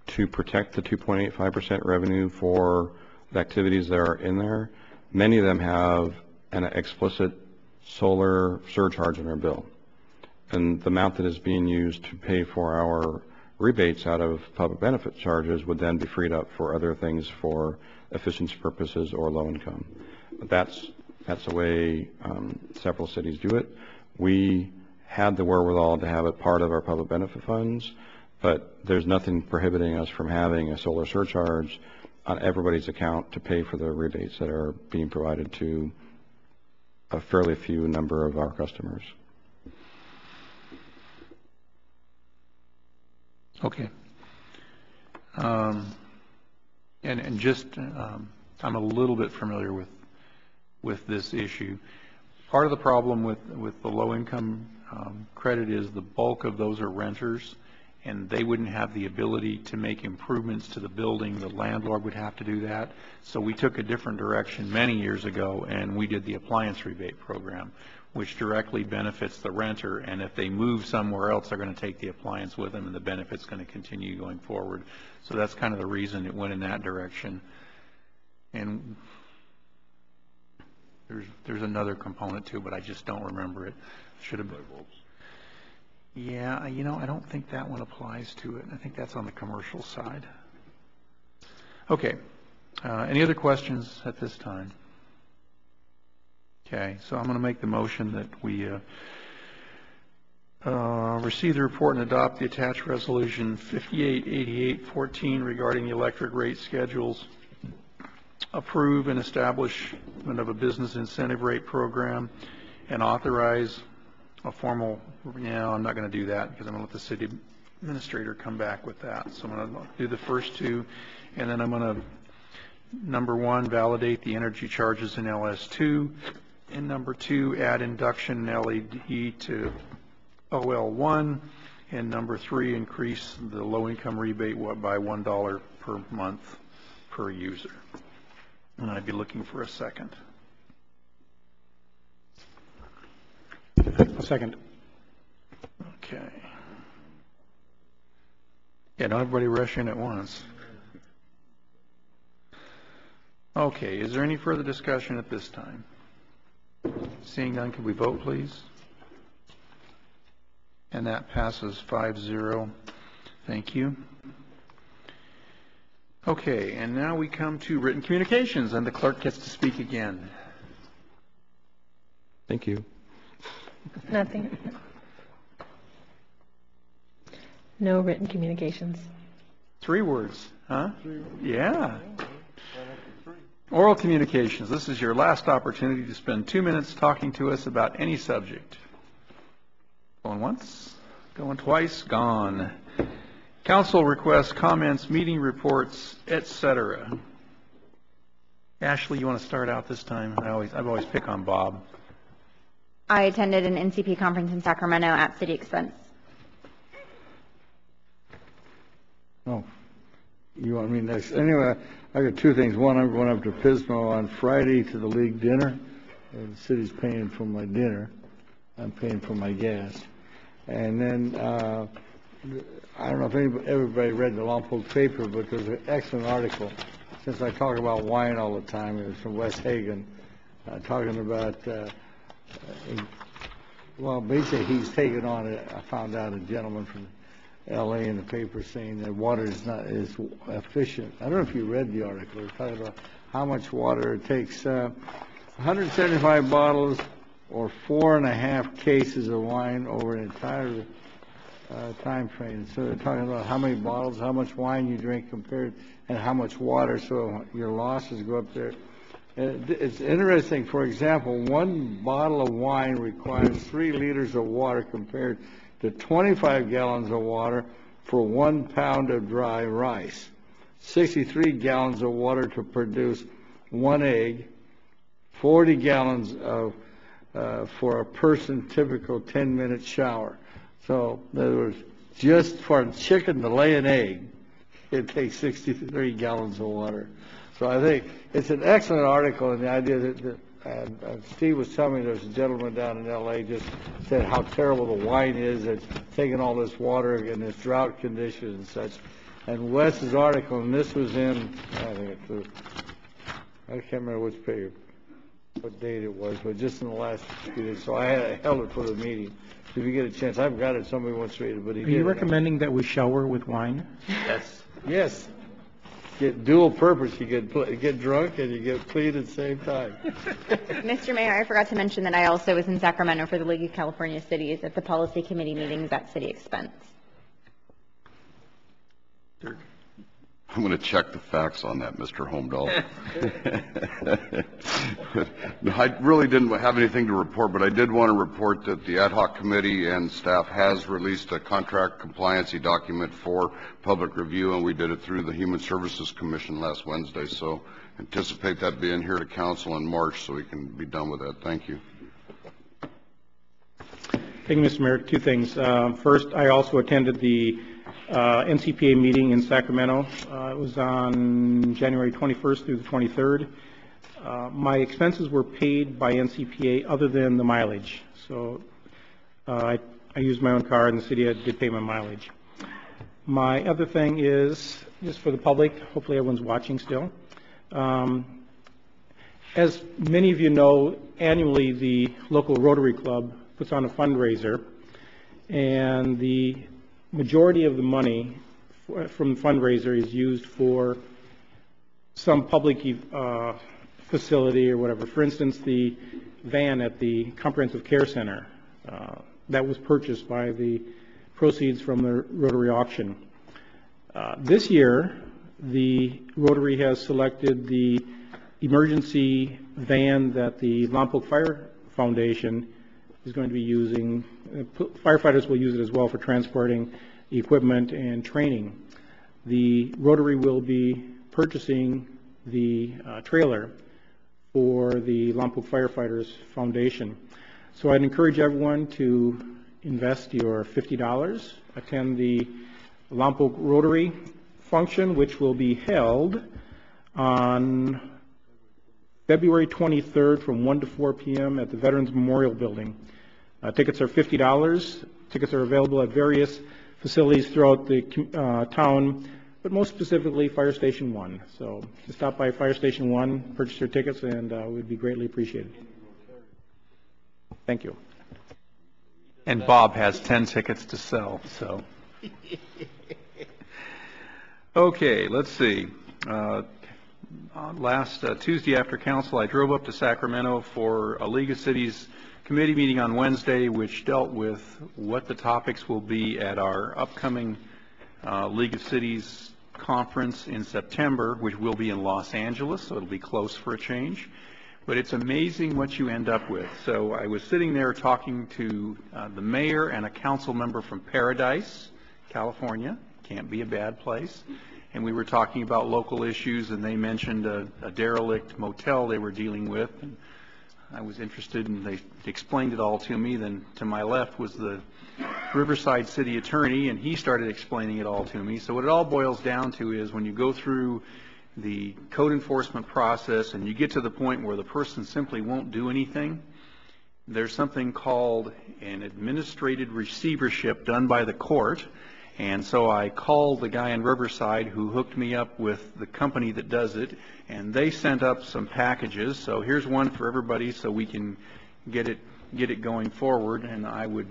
to protect the 2.85% revenue for the activities that are in there, many of them have an explicit solar surcharge in their bill. And the amount that is being used to pay for our rebates out of public benefit charges would then be freed up for other things for efficiency purposes or low income. But that's the way several cities do it. We had the wherewithal to have it part of our public benefit funds, but there's nothing prohibiting us from having a solar surcharge on everybody's account to pay for the rebates that are being provided to a fairly few number of our customers.
Okay. And just, I'm a little bit familiar with this issue. Part of the problem with the low-income credit is the bulk of those are renters, and they wouldn't have the ability to make improvements to the building. The landlord would have to do that. So we took a different direction many years ago, and we did the appliance rebate program, which directly benefits the renter. And if they move somewhere else, they're going to take the appliance with them, and the benefit's going to continue going forward. So that's kind of the reason it went in that direction. And there's another component too, but I just don't remember it. Should have been. Yeah, I don't think that one applies to it. I think that's on the commercial side. Okay. Any other questions at this time? Okay, so I'm going to make the motion that we receive the report and adopt the attached resolution 588814 regarding the electric rate schedules, approve an establishment of a business incentive rate program, and authorize a formal, I'm not going to do that because I'm going to let the city administrator come back with that. So I'm going to do the first two, and then I'm going to, number one, validate the energy charges in LS2, and number two, add induction LED to OL1, and number three, increase the low-income rebate by $1 per month per user. And I'd be looking for a second.
A second.
Okay. Yeah, don't everybody rush in at once. Okay, is there any further discussion at this time? Seeing none, could we vote, please? And that passes 5-0. Thank you. Okay, and now we come to written communications, and the clerk gets to speak again.
Thank you.
Nothing. No written communications.
3 words, huh? Yeah. Oral communications. This is your last opportunity to spend 2 minutes talking to us about any subject. Going once, going twice, gone. Council requests, comments, meeting reports, etc. Ashley, you want to start out this time? I've always pick on Bob.
I attended an NCP conference in Sacramento at city expense.
Oh, you want me next? Anyway, I got 2 things. One, I'm going up to Pismo on Friday to the league dinner. The city's paying for my dinner. I'm paying for my gas. And then I don't know if everybody read the Lompoc paper, but there's an excellent article, since I talk about wine all the time. It was from Wes Hagen, talking about, well, basically he's taken on it. I found out a gentleman from L.A. in the paper saying that water is not as efficient. I don't know if you read the article. It's talking about how much water it takes. 175 bottles or 4.5 cases of wine over an entire time frame. So they're talking about how many bottles, how much wine you drink compared, and how much water, so your losses go up there. It's interesting, for example, 1 bottle of wine requires 3 liters of water compared to 25 gallons of water for 1 pound of dry rice, 63 gallons of water to produce 1 egg, 40 gallons of for a person typical 10-minute shower. So in other words, just for a chicken to lay an egg, it takes 63 gallons of water. So I think it's an excellent article, and the idea that Steve was telling me there's a gentleman down in L.A. just said how terrible the wine is. It's taking all this water in this drought condition and such. And Wes's article, and this was in, I can't remember which page, what date it was, but just in the last few days. So I held it for the meeting. If you get a chance, I've got it. Somebody wants to read it, but he
Are
did.
you recommending that we shower with wine?
Yes. Yes. Get dual purpose. You get drunk and you get clean at the same time.
Mr. Mayor, I forgot to mention that I also was in Sacramento for the League of California Cities at the policy committee meetings at city expense.
I'm going to check the facts on that, Mr. Holmdahl. I really didn't have anything to report, but I did want to report that the ad hoc committee and staff has released a contract compliancy document for public review, and we did it through the Human Services Commission last Wednesday. So anticipate that being here to council in March so we can be done with that. Thank you.
Thank you, Mr. Mayor. 2 things. First, I also attended the NCPA meeting in Sacramento. It was on January 21st through the 23rd. My expenses were paid by NCPA other than the mileage. So I used my own car, and the city did pay my mileage. My other thing is, just for the public, hopefully everyone's watching still. As many of you know, annually the local Rotary Club puts on a fundraiser, and the majority of the money from the fundraiser is used for some public facility or whatever. For instance, the van at the Comprehensive Care Center that was purchased by the proceeds from the Rotary auction. This year, the Rotary has selected the emergency van that the Lompoc Fire Foundation is going to be using. Firefighters will use it as well for transporting equipment and training. The Rotary will be purchasing the trailer for the Lompoc Firefighters Foundation. So I'd encourage everyone to invest your $50, attend the Lompoc Rotary function, which will be held on February 23rd from 1 to 4 p.m. at the Veterans Memorial Building. Tickets are $50. Tickets are available at various facilities throughout the town, but most specifically Fire Station 1. So to stop by Fire Station 1, purchase your tickets, and it would be greatly appreciated. Thank you.
And Bob has 10 tickets to sell, so. Okay, let's see. Last Tuesday after council, I drove up to Sacramento for a League of Cities committee meeting on Wednesday, which dealt with what the topics will be at our upcoming League of Cities conference in September, which will be in Los Angeles, so it'll be close for a change. But it's amazing what you end up with. So I was sitting there talking to the mayor and a council member from Paradise, California. Can't be a bad place. And we were talking about local issues, and they mentioned a derelict motel they were dealing with. And I was interested, and they explained it all to me. Then to my left was the Riverside City Attorney, and he started explaining it all to me. So what it all boils down to is when you go through the code enforcement process and you get to the point where the person simply won't do anything, there's something called an administrative receivership done by the court, And so I called the guy in Riverside who hooked me up with the company that does it, and they sent up some packages. So here's one for everybody so we can get it going forward. And I would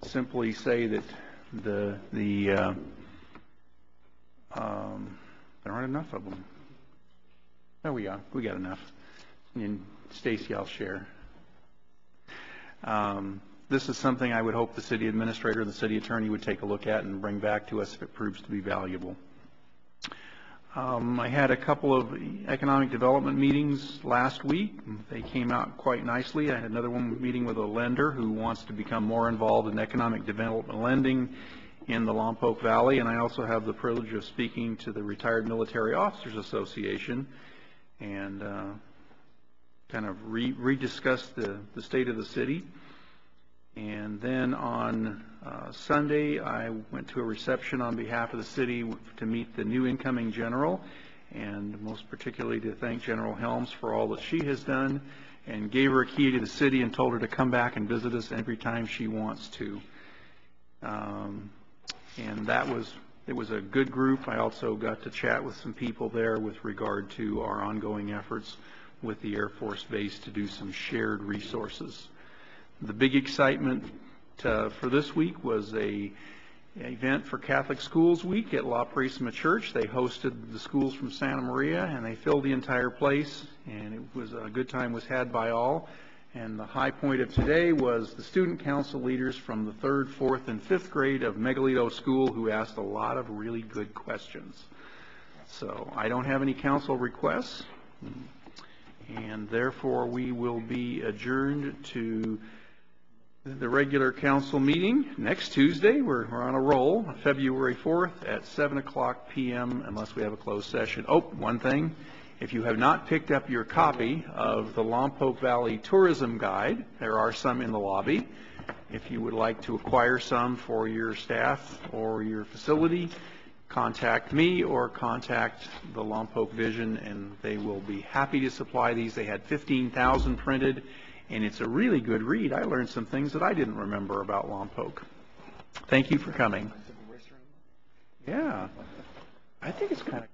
simply say that there aren't enough of them. There we are. We got enough. And Stacy, I'll share. This is something I would hope the city administrator and the city attorney would take a look at and bring back to us if it proves to be valuable. I had a couple of economic development meetings last week. They came out quite nicely. I had another one meeting with a lender who wants to become more involved in economic development lending in the Lompoc Valley, and I also have the privilege of speaking to the Retired Military Officers Association and kind of rediscuss the state of the city. And then on Sunday, I went to a reception on behalf of the city to meet the new incoming general, and most particularly to thank General Helms for all that she has done, and gave her a key to the city and told her to come back and visit us every time she wants to. And it was a good group. I also got to chat with some people there with regard to our ongoing efforts with the Air Force Base to do some shared resources. The big excitement for this week was an event for Catholic Schools Week at La Purísima Church. They hosted the schools from Santa Maria, and they filled the entire place, and it was a good time was had by all. And the high point of today was the student council leaders from the 3rd, 4th, and 5th grade of Megalito School who asked a lot of really good questions. So I don't have any council requests, and therefore we will be adjourned to the regular council meeting next Tuesday. We're on a roll, February 4th at 7 o'clock p.m. unless we have a closed session. Oh, one thing. If you have not picked up your copy of the Lompoc Valley Tourism Guide, there are some in the lobby. If you would like to acquire some for your staff or your facility, contact me or contact the Lompoc Vision, and they will be happy to supply these. They had 15,000 printed, and it's a really good read. I learned some things that I didn't remember about Lompoc. Thank you for coming. Yeah, I think it's kind of